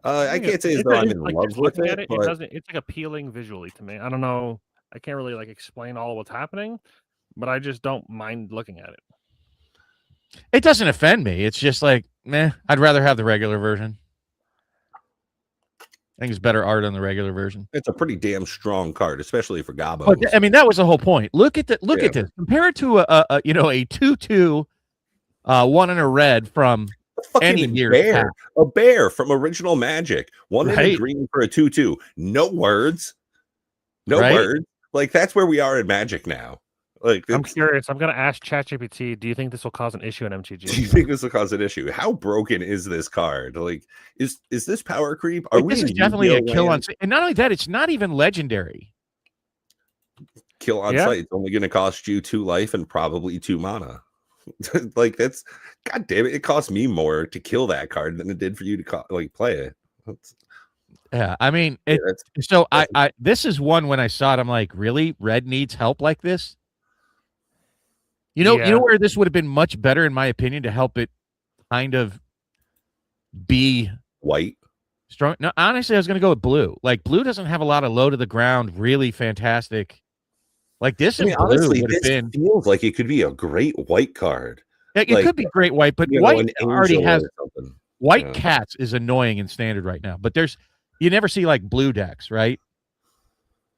I can't say as though I'm in love with it, it doesn't. It's like appealing visually to me. I don't know. I can't really like explain all what's happening, but I just don't mind looking at it. It doesn't offend me. It's just like, meh. I'd rather have the regular version. I think it's better art on the regular version. It's a pretty damn strong card, especially for Gabo. But, I mean, that was the whole point. Look at at this. Compare it to a 2/2, one in a red from any year. A bear from original Magic. One in a green for a 2/2. No words. No words. Like that's where we are in Magic now. Like I'm curious. I'm gonna ask ChatGPT. Do you think this will cause an issue in MTG? Do you think this will cause an issue? How broken is this card? Like, is this power creep? Are we this is definitely a kill on site, and not only that, it's not even legendary. Kill on site. It's only going to cost you 2 life and probably 2 mana. Like that's, god damn it! It cost me more to kill that card than it did for you to play it. Yeah, I mean, this is one when I saw it, I'm like, really? Red needs help like this? You know where this would have been much better, in my opinion, to help it kind of be white strong. No, honestly, I was going to go with blue. Like blue doesn't have a lot of low to the ground, really fantastic. Like this, honestly, this feels like it could be a great white card. Yeah, it could be great white, but white already has white cats is annoying in standard right now. But you never see like blue decks, right?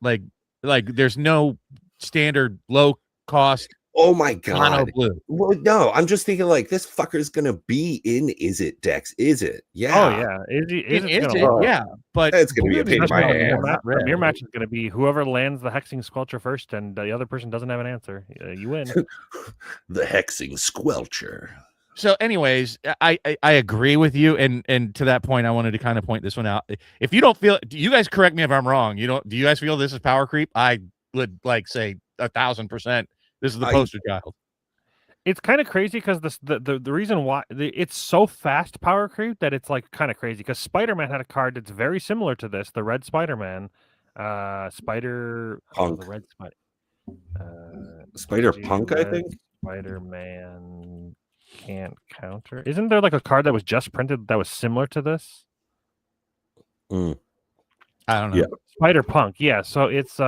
Like there's no standard low cost. Oh my god! Blue. Well, no, I'm just thinking like this fucker's gonna be in Is It decks? Is it? Yeah. Oh yeah. Is it? Yeah, but it's gonna be a pain in my ass. Your match is gonna be whoever lands the Hexing Squelcher first, and the other person doesn't have an answer. You win. The Hexing Squelcher. So, anyways, I agree with you, and to that point, I wanted to kind of point this one out. If you don't feel, you guys correct me if I'm wrong. Do you guys feel this is power creep? I would say 1,000%. This is the poster child. It's kind of crazy because the reason why it's so fast power creep that it's like kind of crazy because Spider-Man had a card that's very similar to this, the red Spider-Man, Spider Punk. The red Spider, Spider Punk, I think. Spider-Man can't counter. Isn't there like a card that was just printed that was similar to this? I don't know. Yeah. Spider Punk, yeah. So it's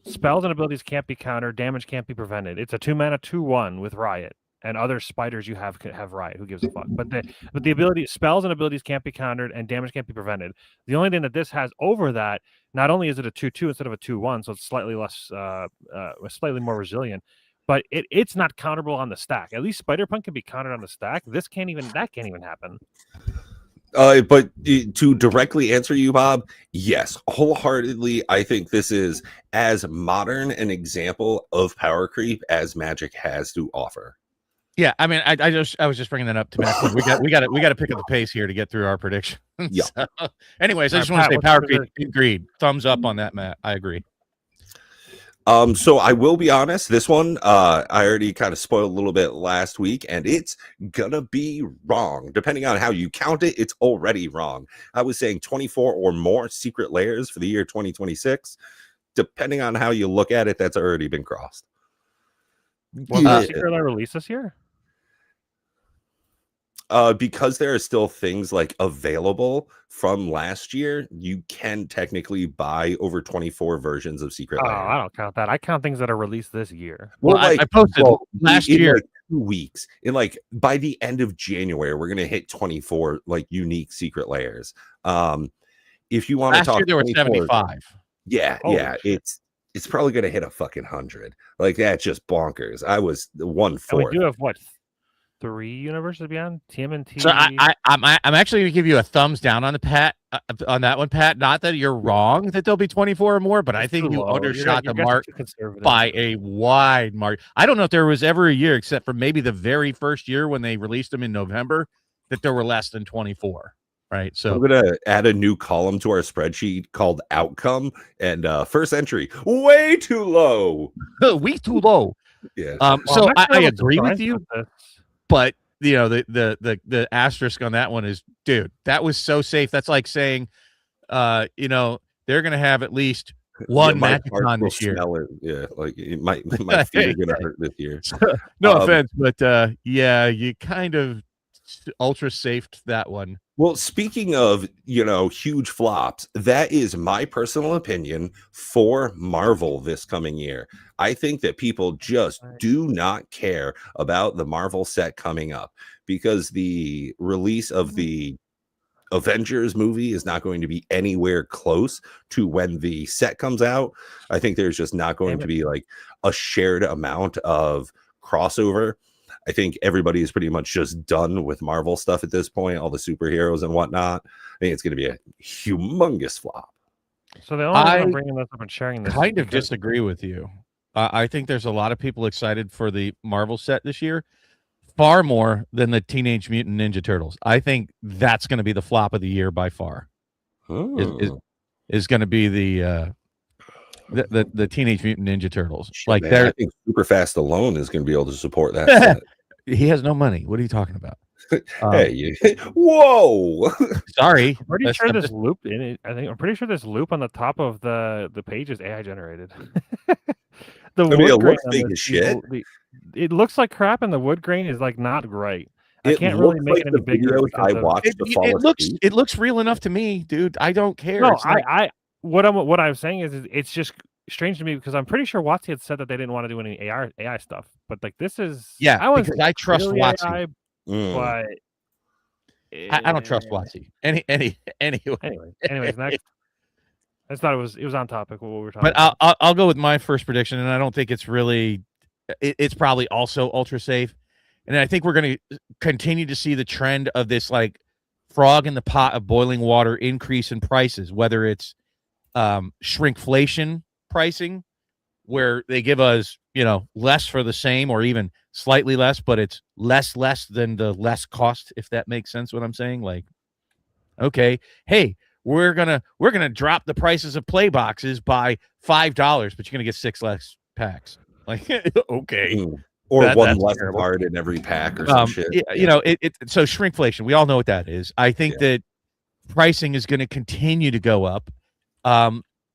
spells and abilities can't be countered, damage can't be prevented. It's a 2-mana 2/1 with Riot, and other spiders you have Riot. Who gives a fuck? But the ability spells and abilities can't be countered, and damage can't be prevented. The only thing that this has over that, not only is it a 2/2 instead of a 2/1, so it's slightly less, slightly more resilient. But it's not counterable on the stack. At least Spider Punk can be countered on the stack. That can't even happen. But to directly answer you, Bob, yes, wholeheartedly, I think this is as modern an example of power creep as Magic has to offer. Yeah, I mean, I was just bringing that up to Matt. We got to pick up the pace here to get through our predictions. Yeah. So, anyways, I just want to say power creep. Agreed. Thumbs up on that, Matt. I agree. So I will be honest, this one, I already kind of spoiled a little bit last week, and it's gonna be wrong. Depending on how you count it, it's already wrong. I was saying 24 or more secret layers for the year 2026. Depending on how you look at it, that's already been crossed. Was secret layer released this year? Because there are still things like available from last year, you can technically buy over 24 versions of Secret Lair. I don't count that. I count things that are released this year. Well, I posted last year. Like 2 weeks. By the end of January, we're gonna hit 24 unique Secret Layers. If you want to talk, there were 75. Yeah, it's probably gonna hit a fucking 100. Like that's just bonkers. I was 1/4. We do have what? 3 universes beyond TMNT. So I'm actually going to give you a thumbs down on the Pat. on that one, Pat. Not that you're wrong that there'll be 24 or more, but I think you undershot the mark by a wide mark. I don't know if there was ever a year, except for maybe the very first year when they released them in November, that there were less than 24. Right. So we're gonna add a new column to our spreadsheet called outcome, and first entry way too low. Way too low. Yeah. So I agree with you, but the asterisk on that one is, dude, that was so safe. That's like saying, they're gonna have at least one Magicon this year. Yeah, like my feet are gonna hurt this year. No offense, but you kind of ultra safed that one. Well, speaking of, huge flops, that is my personal opinion for Marvel this coming year. I think that people just do not care about the Marvel set coming up because the release of the Avengers movie is not going to be anywhere close to when the set comes out. I think there's just not going to be like a shared amount of crossover. I think everybody is pretty much just done with Marvel stuff at this point, all the superheroes and whatnot. I think it's going to be a humongous flop. So the only reason I'm bringing this up and sharing this, kind of disagree with you. I think there's a lot of people excited for the Marvel set this year, far more than the Teenage Mutant Ninja Turtles. I think that's going to be the flop of the year by far. Is going to be the Teenage Mutant Ninja Turtles. Like, I think Superfast alone is going to be able to support that set. He has no money. What are you talking about? Whoa! Sorry, I'm pretty sure this loop in it. I'm pretty sure this loop on the top of the page is AI generated. It looks big as shit. It looks like crap, and the wood grain is like not right. I can't really make it any bigger. It looks real enough to me, dude. I don't care. No, what I'm saying is it's just strange to me because I'm pretty sure Watsy had said that they didn't want to do any AI stuff, but like this is I trust really Watsy, AI, but I don't trust Watsy. Anyways, next. I just thought it was on topic what we were talking about. But I'll go with my first prediction, and I don't think it's really. It's probably also ultra safe, and I think we're going to continue to see the trend of this like frog in the pot of boiling water increase in prices, whether it's shrinkflation pricing, where they give us less for the same or even slightly less, but it's less than the less cost, if that makes sense what I'm saying. Like, okay, hey, we're gonna drop the prices of play boxes by $5, but you're gonna get 6 less packs. Like, okay. Or one less card in every pack or some shit. So shrinkflation, we all know what that is. I think that pricing is going to continue to go up.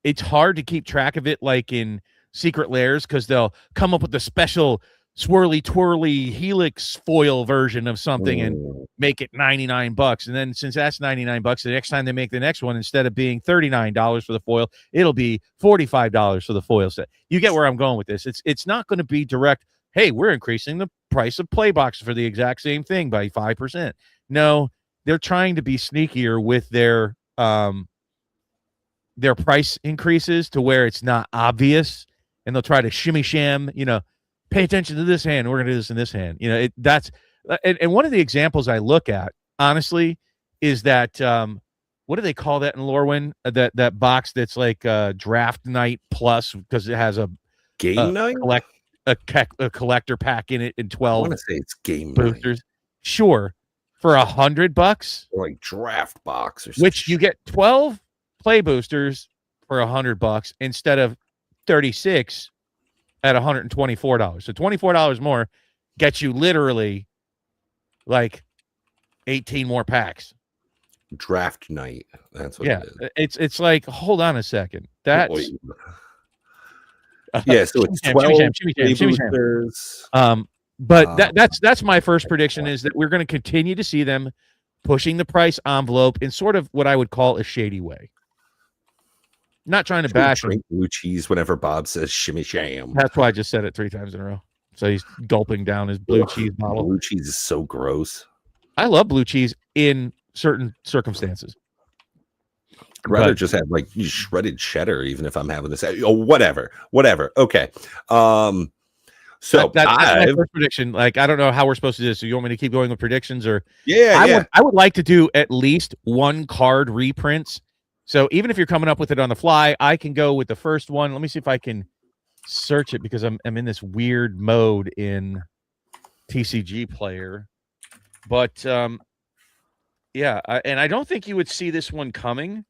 It's hard to keep track of it like in Secret Lairs because they'll come up with the special swirly twirly helix foil version of something and make it $99. And then since that's $99, the next time they make the next one, instead of being $39 for the foil, it'll be $45 for the foil set. You get where I'm going with this. It's not going to be direct. Hey, we're increasing the price of play boxes for the exact same thing by 5%. No, they're trying to be sneakier with their price increases to where it's not obvious, and they'll try to shimmy sham, pay attention to this hand. We're going to do this in this hand. That's and one of the examples I look at, honestly, is that what do they call that in Lorwyn? That box that's like draft night plus because it has a game night, a collector pack in it and 12. I want to say it's game boosters. Night. Sure, for $100, or like draft box, or which you get 12 play boosters for $100 instead of 36 at $124. So $24 more gets you literally like 18 more packs. Draft night. That's what it is. It's like, hold on a second. That's so it's 12 boosters. But that's my first prediction is that we're going to continue to see them pushing the price envelope in sort of what I would call a shady way. Not trying to bash drink blue cheese whenever Bob says shimmy sham. That's why I just said it 3 times in a row. So he's gulping down his blue cheese bottle. Blue cheese is so gross. I love blue cheese in certain circumstances. I'd rather just have like shredded cheddar, even if I'm having this. Oh, whatever. Okay. So that's my first prediction. Like, I don't know how we're supposed to do this. So you want me to keep going with predictions, or I would like to do at least one card reprints. So even if you're coming up with it on the fly, I can go with the first one. Let me see if I can search it, because I'm in this weird mode in TCG Player. But yeah, and I don't think you would see this one coming,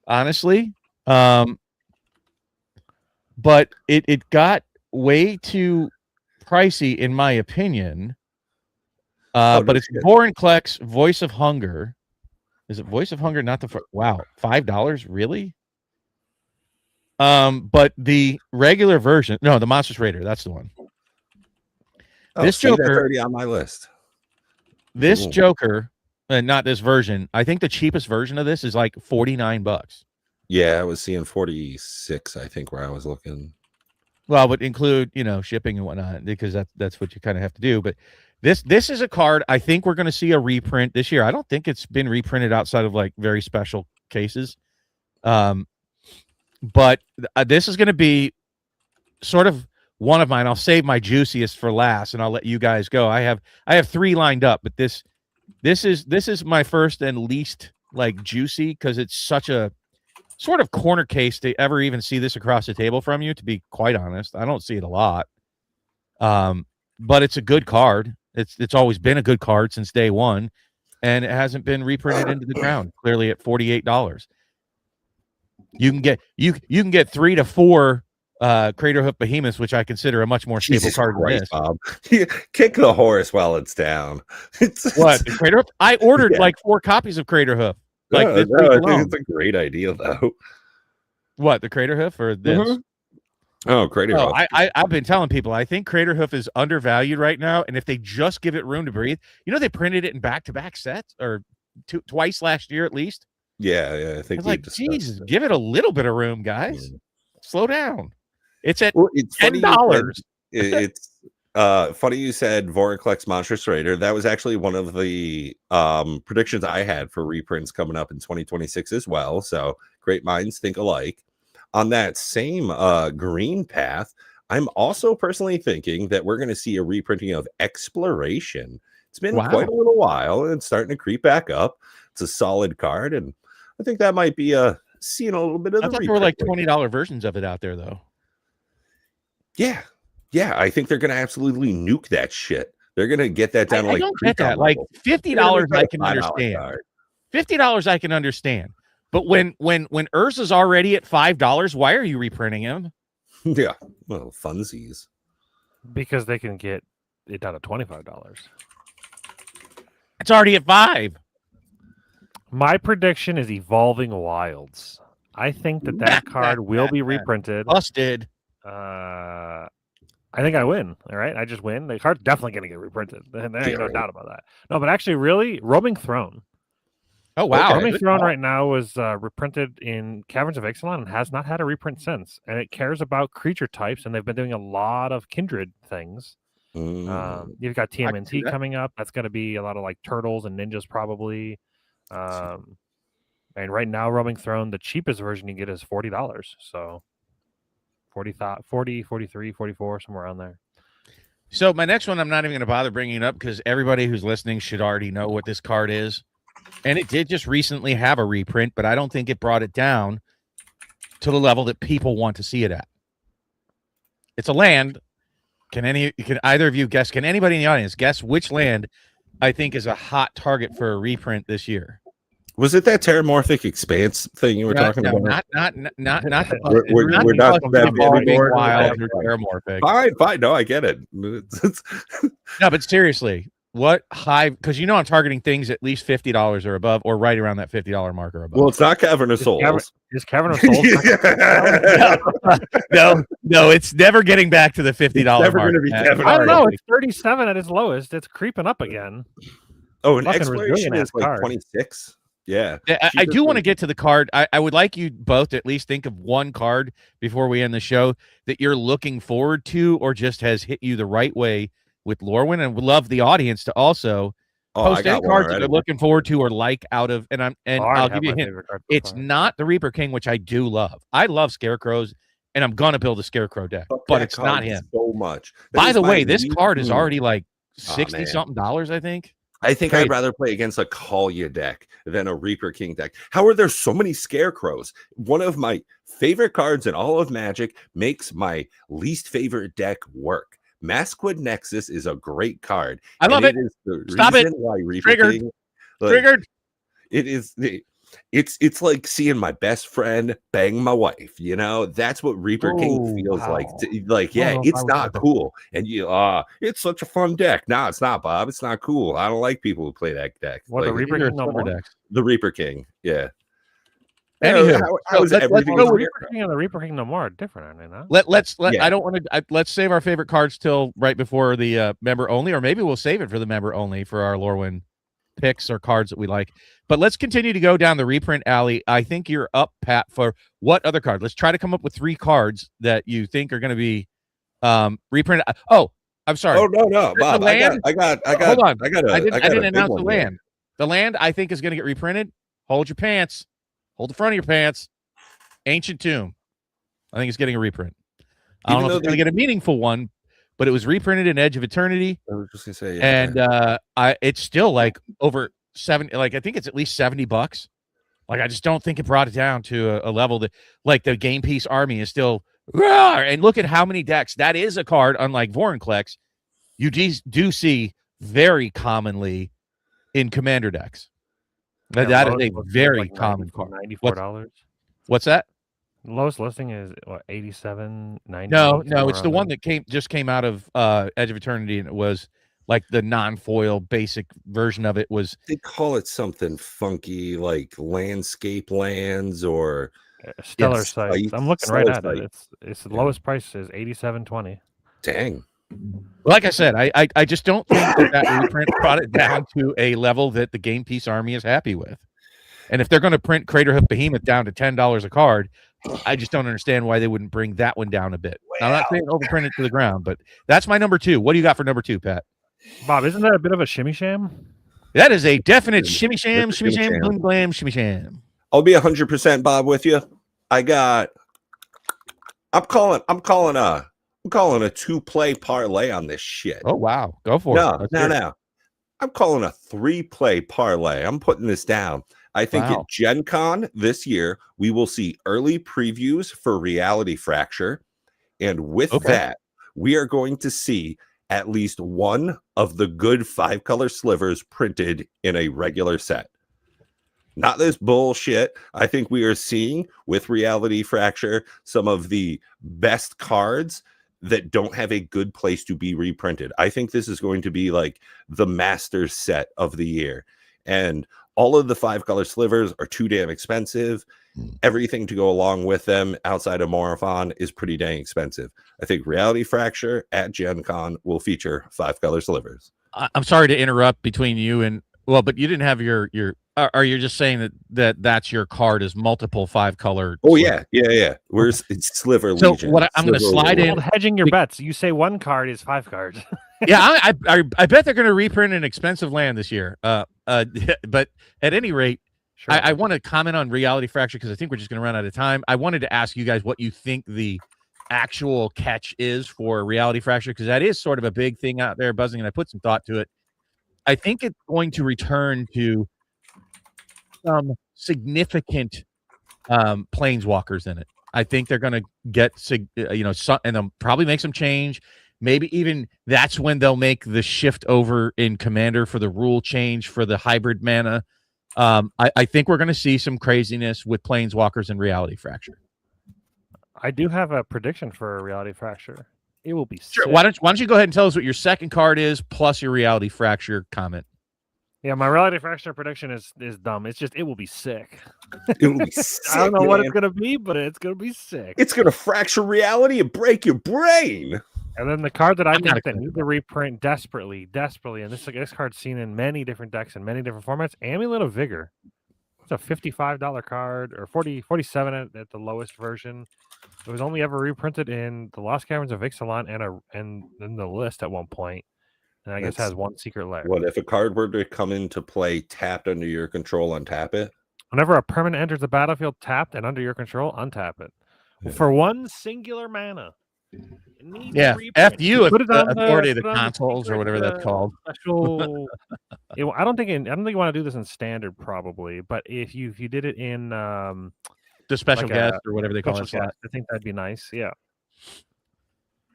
honestly. But it got way too pricey, in my opinion. But it's Vorinclex Voice of Hunger. Is it Voice of Hunger? Not the wow, $5, really? But the regular version, no, the Monstrous Raider, that's the one. This Joker, that's already on my list. This Joker, and not this version. I think the cheapest version of this is like $49. Yeah, I was seeing 46, I think, where I was looking. Well, would include, shipping and whatnot, because that's what you kind of have to do. But this is a card I think we're going to see a reprint this year. I don't think it's been reprinted outside of like very special cases. But this is going to be sort of one of mine. I'll save my juiciest for last, and I'll let you guys go. I have 3 lined up, but this is my first and least like juicy, because it's such a sort of corner case to ever even see this across the table from you, to be quite honest. I don't see it a lot. But it's a good card. It's always been a good card since day one, and it hasn't been reprinted into the ground, clearly at $48. You can get 3 to 4 Craterhoof Behemoths, which I consider a much more stable card than this. Bob. Kick the horse while it's down. What, the Craterhoof? I ordered like 4 copies of Craterhoof. Like I think it's a great idea, though. What, the Craterhoof or this? Mm-hmm. Oh, Craterhoof. I've been telling people I think Craterhoof is undervalued right now, and if they just give it room to breathe, they printed it in back-to-back sets, or twice last year at least. Yeah, I think. It's like, Jesus, give it a little bit of room, guys. Yeah. Slow down. It's at $10. It's funny you said Vorinclex Monstrous Raider. That was actually one of the predictions I had for reprints coming up in 2026 as well. So great minds think alike. On that same green path, I'm also personally thinking that we're going to see a reprinting of Exploration. It's been quite a little while, and it's starting to creep back up. It's a solid card, and I think that might be seeing a little bit of I thought there were like $20 versions of it out there, though. Yeah, I think they're going to absolutely nuke that shit. They're going to get that down. I don't get that. Like $50, I can understand. $50, I can understand. But when Urza's already at $5, why are you reprinting him? Yeah, well, funsies. Because they can get it down to $25. It's already at $5. My prediction is Evolving Wilds. I think that card will be reprinted. Busted. I think I win. All right, I just win. The card's definitely going to get reprinted. There ain't no doubt about that. No, but actually, really, Roaming Throne. Oh, wow. Roaming Throne right now was reprinted in Caverns of Ixalan and has not had a reprint since. And it cares about creature types, and they've been doing a lot of kindred things. You've got TMNT coming up. That's going to be a lot of like turtles and ninjas probably. And right now, Roaming Throne, the cheapest version you get is $40. So 40, 43, 44, somewhere around there. So my next one, I'm not even going to bother bringing it up because everybody who's listening should already know what this card is. And it did just recently have a reprint, but I don't think it brought it down to the level that people want to see it at. It's a land. Can either of you guess? Can anybody in the audience guess which land I think is a hot target for a reprint this year? Was it that Terramorphic Expanse thing you were talking about? Not we're not wild or Terramorphic. Fine. No, I get it. No, but seriously, what high? Because I'm targeting things at least $50 or above, or right around that $50 mark or above. Well, it's not Cavern of Souls. Is Cavern of Souls? No, it's never getting back to the $50 mark. Never going to be Cavern. I don't know. It's 37 at its lowest. It's creeping up again. Oh, and Exploration is like 26. Yeah. I do want to get to the card. I would like you both to at least think of one card before we end the show that you're looking forward to, or just has hit you the right way with Lorwyn, and would love the audience to also post any cards that they're looking forward to or like out of. And I'll give you a hint. It's not the Reaper King, which I do love. I love Scarecrows and I'm gonna build a Scarecrow deck, but it's not him. So much. By the way, this card is already like $60-something, I think. I think I'd rather play against a Kalia deck than a Reaper King deck. How are there so many Scarecrows? One of my favorite cards in all of Magic makes my least favorite deck work. Maskwood Nexus is a great card. I love it. Stop it. Why Reaper Triggered. King, Triggered. It is it's like seeing my best friend bang my wife, you know. That's what Reaper King feels like. It's not cool. And it's such a fun deck. No, it's not, Bob. It's not cool. I don't like people who play that deck. What, the Reaper King decks? The Reaper King, yeah. Anywho, let's go. Reaper King and the Reaper King no more are different, aren't they? Not? I don't want to. Let's save our favorite cards till right before the member only, or maybe we'll save it for the member only for our Lorwyn picks or cards that we like. But let's continue to go down the reprint alley. I think you're up, Pat, for what other card? Let's try to come up with 3 cards that you think are going to be reprinted. Oh, I'm sorry. Oh no, Bob. I got. Hold on. I didn't announce the land. Here. The land I think is going to get reprinted. Hold your pants. Hold the front of your pants. Ancient Tomb. I think it's getting a reprint. I don't know if it's going to get a meaningful one, but it was reprinted in Edge of Eternity. I was just going to say, and it's still like over 70. Like I think it's at least $70. Like I just don't think it brought it down to a level that like the game piece army is still. And look at how many decks. That is a card, unlike Vorinclex, you do see very commonly in commander decks. That is a very common card. $94. What's that? The lowest listing is what, $87.90. No, it's the one that just came out of Edge of Eternity, and it was like the non-foil basic version of it was. They call it something funky, like Landscape Lands or Stellar Sites. I'm looking right at it. It's the lowest price is $87.20. Dang. Like I said, I just don't think that reprint brought it down to a level that the game piece army is happy with. And if they're going to print Craterhoof Behemoth down to $10 a card, I just don't understand why they wouldn't bring that one down a bit. Now, I'm not saying overprint it to the ground, but that's my number 2. What do you got for number 2, Pat? Bob, isn't that a bit of a shimmy sham? That is a definite shimmy sham, blim blam, shimmy sham. I'll be 100% Bob with you. I'm calling a 2-play parlay on this shit. Oh wow, go for it. No. I'm calling a 3-play parlay. I'm putting this down. I think at Gen Con this year, we will see early previews for Reality Fracture. And with that, we are going to see at least one of the good 5-color slivers printed in a regular set. Not this bullshit. I think we are seeing with Reality Fracture some of the best cards that don't have a good place to be reprinted. I think this is going to be like the master set of the year. And all of the 5-color slivers are too damn expensive. Everything to go along with them outside of Morophon is pretty dang expensive. I think Reality Fracture at Gen Con will feature 5-color slivers. I'm sorry to interrupt between you and but you didn't have your are you just saying that's your card is multiple 5-color? Oh slivers? yeah. It's Sliver so Legion. What I'm going to slide in hedging your bets. You say one card is 5 cards. Yeah, I bet they're going to reprint an expensive land this year. But at any rate, sure. I want to comment on Reality Fracture because I think we're just going to run out of time. I wanted to ask you guys what you think the actual catch is for Reality Fracture because that is sort of a big thing out there buzzing, and I put some thought to it. I think it's going to return to some significant planeswalkers in it. I think they're going to get, and they'll probably make some change. Maybe even that's when they'll make the shift over in Commander for the rule change for the hybrid mana. I think we're going to see some craziness with planeswalkers and Reality Fracture. I do have a prediction for a Reality Fracture. It will be sure. Why don't you go ahead and tell us what your second card is plus your Reality Fracture comment? Yeah, my Reality Fracture prediction is dumb. It's just it will be sick. It will be sick. I don't know what it's gonna be, but it's gonna be sick. It's gonna fracture reality and break your brain. And then the card that I think that need to reprint desperately, and this card's seen in many different decks and many different formats. Amulet of Vigor. It's a $55 card or 47 at the lowest version. It was only ever reprinted in the Lost Caverns of Ixalan and in the list at one point. And I guess has one secret lair. What if a card were to come into play tapped under your control, untap it? Whenever a permanent enters the battlefield tapped and under your control, untap it. for one singular mana. Yeah, F you if the authority of the consoles or whatever that's called. Special. I don't think you want to do this in standard probably, but if you did it in the special guest or whatever they call it, I think that'd be nice. Yeah.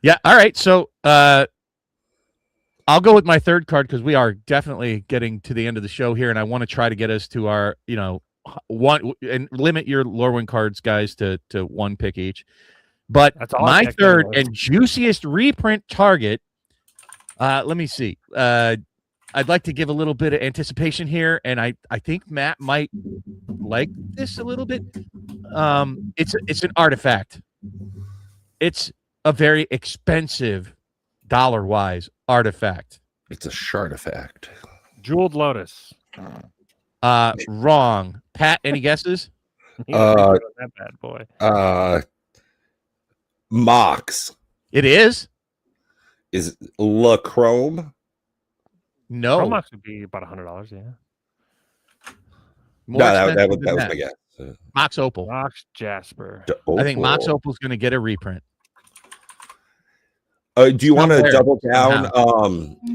Yeah. All right. So I'll go with my third card because we are definitely getting to the end of the show here, and I want to try to get us to our one and limit your Lorwyn cards, guys, to one pick each. But my third and juiciest reprint target, let me see. I'd like to give a little bit of anticipation here, and I think Matt might like this a little bit. It's an artifact. It's a very expensive, dollar-wise artifact. It's a shartifact. Jeweled Lotus. Wrong. Pat, any guesses? That bad boy. Mox. It is. Is La Chrome? No. Chrome Mox would be about $100. Yeah. That was my guess. Mox Opal. Mox Jasper. I think Mox Opal is going to get a reprint. Do you want to double down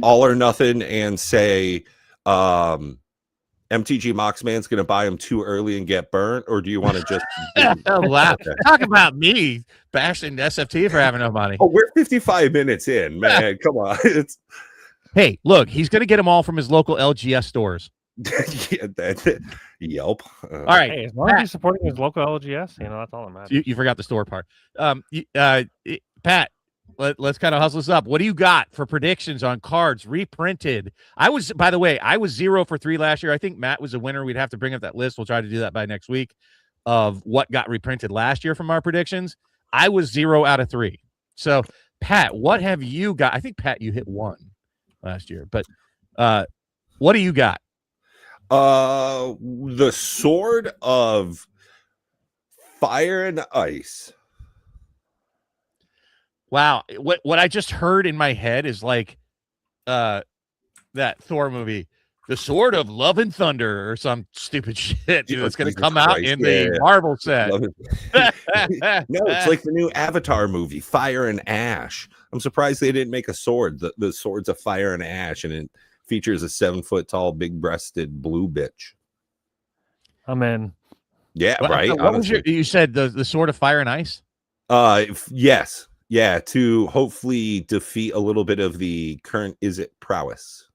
all or nothing and say MTG Moxman's going to buy them too early and get burnt, or do you want to just wow. Talk about me bashing SFT for having no money? Oh, we're 55 minutes in, man. Come on. Hey, look, he's going to get them all from his local LGS stores. Yelp. All right. Hey, as long as he's supporting his local LGS, that's all that matters. You forgot the store part. Pat, let's kind of hustle this up. What do you got for predictions on cards reprinted? By the way, I was 0 for 3 last year. I think Matt was a winner. We'd have to bring up that list. We'll try to do that by next week of what got reprinted last year from our predictions. I was 0 out of 3. So, Pat, what have you got? I think, Pat, you hit 1 last year. But what do you got? The Sword of Fire and Ice. Wow, what I just heard in my head is like that Thor movie, The Sword of Love and Thunder, or some stupid shit. It's going to come out in the Marvel set. No, it's like the new Avatar movie, Fire and Ash. I'm surprised they didn't make a sword, the Swords of Fire and Ash, and it features a 7-foot-tall, big-breasted blue bitch. I'm in. Yeah, right. What was you said the Sword of Fire and Ice? Yes. Yeah, to hopefully defeat a little bit of the current prowess.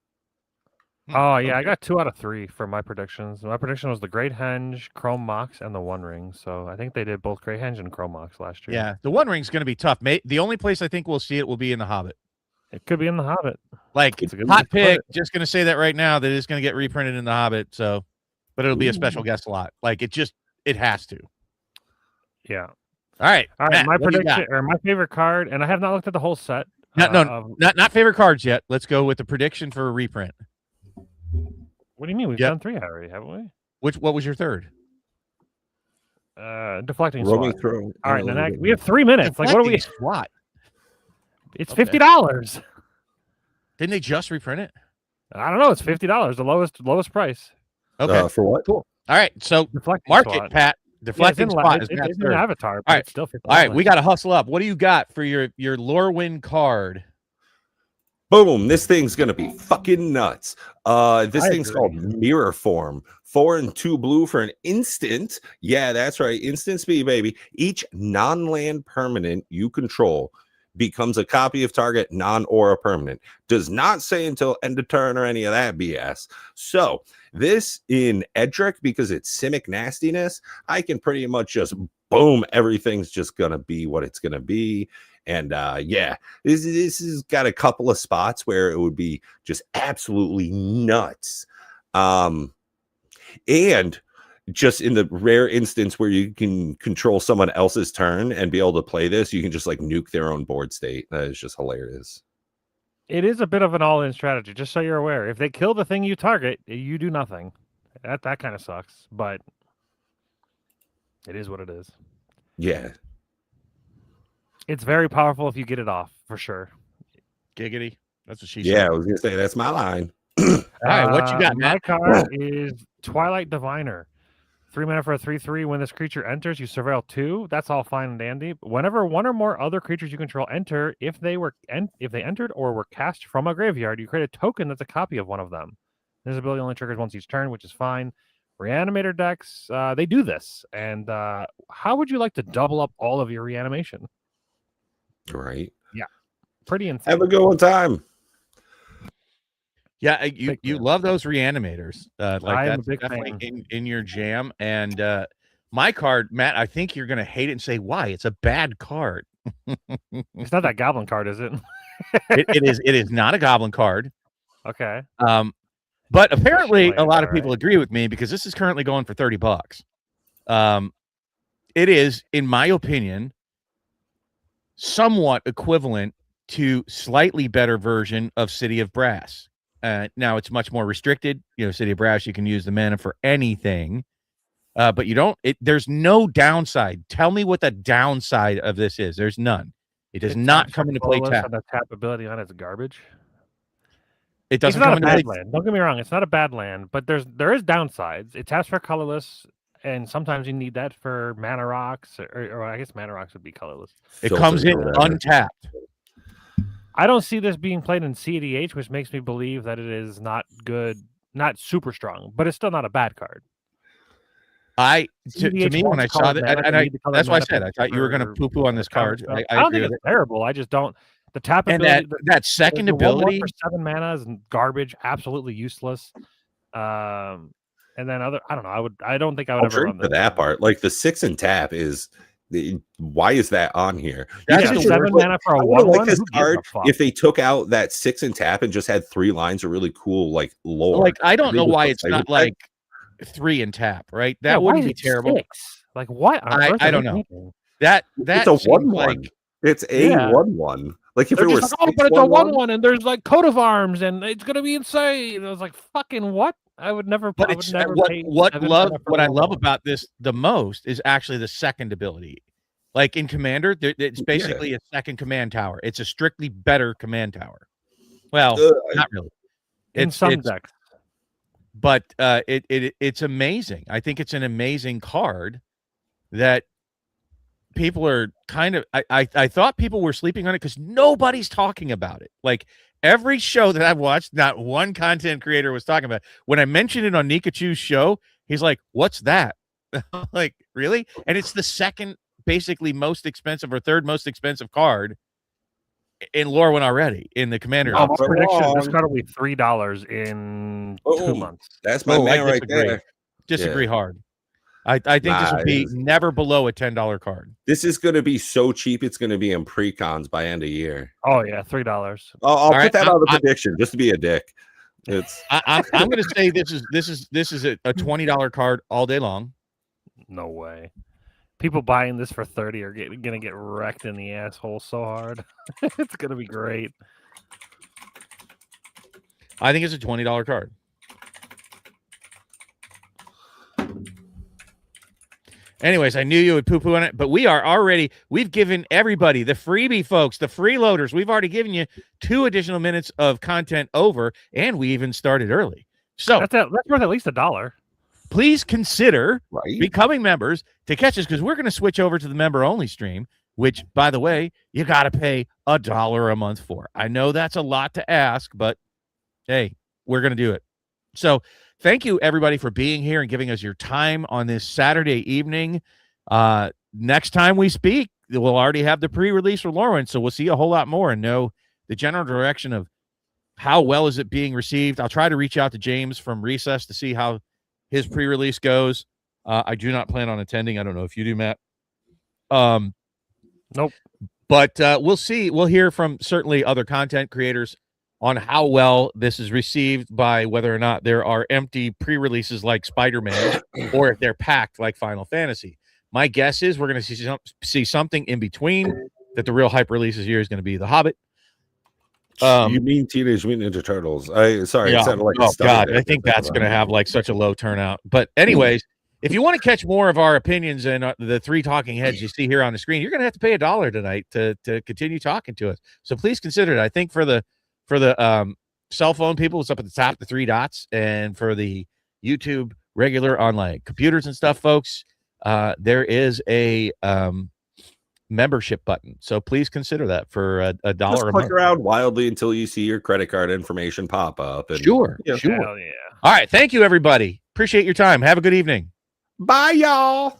Oh, yeah, I got 2 out of 3 for my predictions. My prediction was the Great Henge, Chrome Mox, and the One Ring. So I think they did both Great Henge and Chrome Mox last year. Yeah, the One Ring's going to be tough. The only place I think we'll see it will be in The Hobbit. It could be in The Hobbit. Like, hot pick, just going to say that right now, that it's going to get reprinted in The Hobbit. So, but it'll be a special guest slot. Like, it has to. Yeah. All right. Matt, my prediction or my favorite card, and I have not looked at the whole set. Not favorite cards yet. Let's go with the prediction for a reprint. What do you mean? We've done 3 already, haven't we? What was your third? Deflecting Roaming SWAT. through. All right, then we have 3 minutes. Like, what are we? SWAT. It's $50. Didn't they just reprint it? I don't know. It's $50, the lowest price. Okay, for what? Cool. All right, so Deflecting market, SWAT. Pat. Deflecting SWAT is it's an Avatar, but it's still $50. All right, we got to hustle up. What do you got for your Lorwyn card? Boom! This thing's gonna be fucking nuts. This thing's called Mirror Form. 4 and 2 blue for an instant. Yeah, that's right. Instant speed, baby. Each non-land permanent you control becomes a copy of target non-aura permanent. Does not say until end of turn or any of that BS. So this in Edric, because it's Simic nastiness, I can pretty much just boom, everything's just gonna be what it's gonna be. And yeah, this has got a couple of spots where it would be just absolutely nuts. And just in the rare instance where you can control someone else's turn and be able to play this, you can just like nuke their own board state. That is just hilarious. It is a bit of an all-in strategy, just so you're aware. If they kill the thing you target, you do nothing. That kind of sucks, but it is what it is. Yeah. It's very powerful if you get it off, for sure. Giggity. That's what she said. Yeah, I was going to say, that's my line. All right, what you got, Matt? My card is Twilight Diviner. 3 mana for a 3/3. When this creature enters, you surveil 2. That's all fine and dandy. But whenever one or more other creatures you control enter, if they entered or were cast from a graveyard, you create a token that's a copy of one of them. This ability only triggers once each turn, which is fine. Reanimator decks, they do this. And how would you like to double up all of your reanimation? Right. Yeah. Pretty insane. Have a good one time. Yeah, you love those reanimators. Like that's definitely in your jam. And my card, Matt, I think you're gonna hate it and say why. It's a bad card. It's not that goblin card, is it? It is not a goblin card. Okay. But apparently a lot of people agree with me because this is currently going for $30. It is, in my opinion, somewhat equivalent to slightly better version of City of Brass. Now it's much more restricted. City of Brass, you can use the mana for anything, but you don't. There's no downside. Tell me what the downside of this is. There's none. It does not come into play tap. The tap ability on it's garbage. It doesn't. It's not a bad land. Don't get me wrong. It's not a bad land, but there is downsides. It taps for colorless, and sometimes you need that for mana rocks, or I guess mana rocks would be colorless. It comes in untapped. I don't see this being played in CDH, which makes me believe that it is not good, not super strong, but it's still not a bad card. To me, when I saw that, that's why I said I thought you were going to poo-poo on this card. I don't think it's terrible. I just don't. The tap and ability, that second ability for 7 mana is garbage, absolutely useless. And then I don't know. I don't think I would ever run for that part. Like the 6 and tap is. Why is that on here? That's 7 mana for a 1/1. Like this card, if they took out that 6 and tap and just had 3 lines of really cool like lore. Like I don't know why it's not like 3 and tap, right? That wouldn't be terrible. 6? Like what? I don't know. That it's a 1/1. It's a 1/1. Like if it was, but it's a 1/1, and there's like coat of arms, and it's gonna be insane. I was like, fucking what? I would never. But it's what I love about this the most is actually the second ability. Like in Commander, it's basically a second command tower. It's a strictly better command tower. Well, not really. In some decks, but it's amazing. I think it's an amazing card that people are kind of. I thought people were sleeping on it because nobody's talking about it. Like every show that I've watched, not one content creator was talking about it. When I mentioned it on Nikachu's show, he's like, "What's that?" Like, really? And it's the second, basically most expensive or third most expensive card in Lorwyn already in the Commander. Prediction: this card will be $3 in 2 months. That's my man right there. Disagree hard. I think this will be never below a $10 card. This is going to be so cheap. It's going to be in pre-cons by end of year. Oh yeah, $3. I'll put that on the prediction just to be a dick. It's. I'm going to say this is a $20 card all day long. No way. People buying this for 30 are going to get wrecked in the asshole so hard. It's going to be great. I think it's a $20 card. Anyways, I knew you would poo-poo on it, but we've given everybody, the freebie folks, the freeloaders, we've already given you 2 additional minutes of content over, and we even started early. So that's worth at least $1. Please consider becoming members to catch us, because we're going to switch over to the member-only stream, which, by the way, you got to pay $1 a month for. I know that's a lot to ask, but hey, we're going to do it. So thank you, everybody, for being here and giving us your time on this Saturday evening. Next time we speak, we'll already have the pre-release for Lorwyn, so we'll see a whole lot more and know the general direction of how well is it being received. I'll try to reach out to James from Recess to see how his pre-release goes. I do not plan on attending. I don't know if you do, Matt. Nope. But we'll see. We'll hear from certainly other content creators on how well this is received, by whether or not there are empty pre-releases like Spider-Man or if they're packed like Final Fantasy. My guess is we're going to see something in between, that the real hype releases here is going to be The Hobbit. You mean Teenage Mutant Ninja Turtles? It sounded like God, I think that's going to have like such a low turnout. But anyways, if you want to catch more of our opinions and the 3 talking heads you see here on the screen, you're going to have to pay $1 tonight to continue talking to us. So please consider it. I think for the cell phone people, it's up at the top, the 3 dots, and for the YouTube regular on like computers and stuff, folks, there is a membership button. So please consider that for a dollar Just a click month. around wildly until you see your credit card information pop up. And, Sure. Hell yeah. All right. Thank you, everybody. Appreciate your time. Have a good evening. Bye, y'all.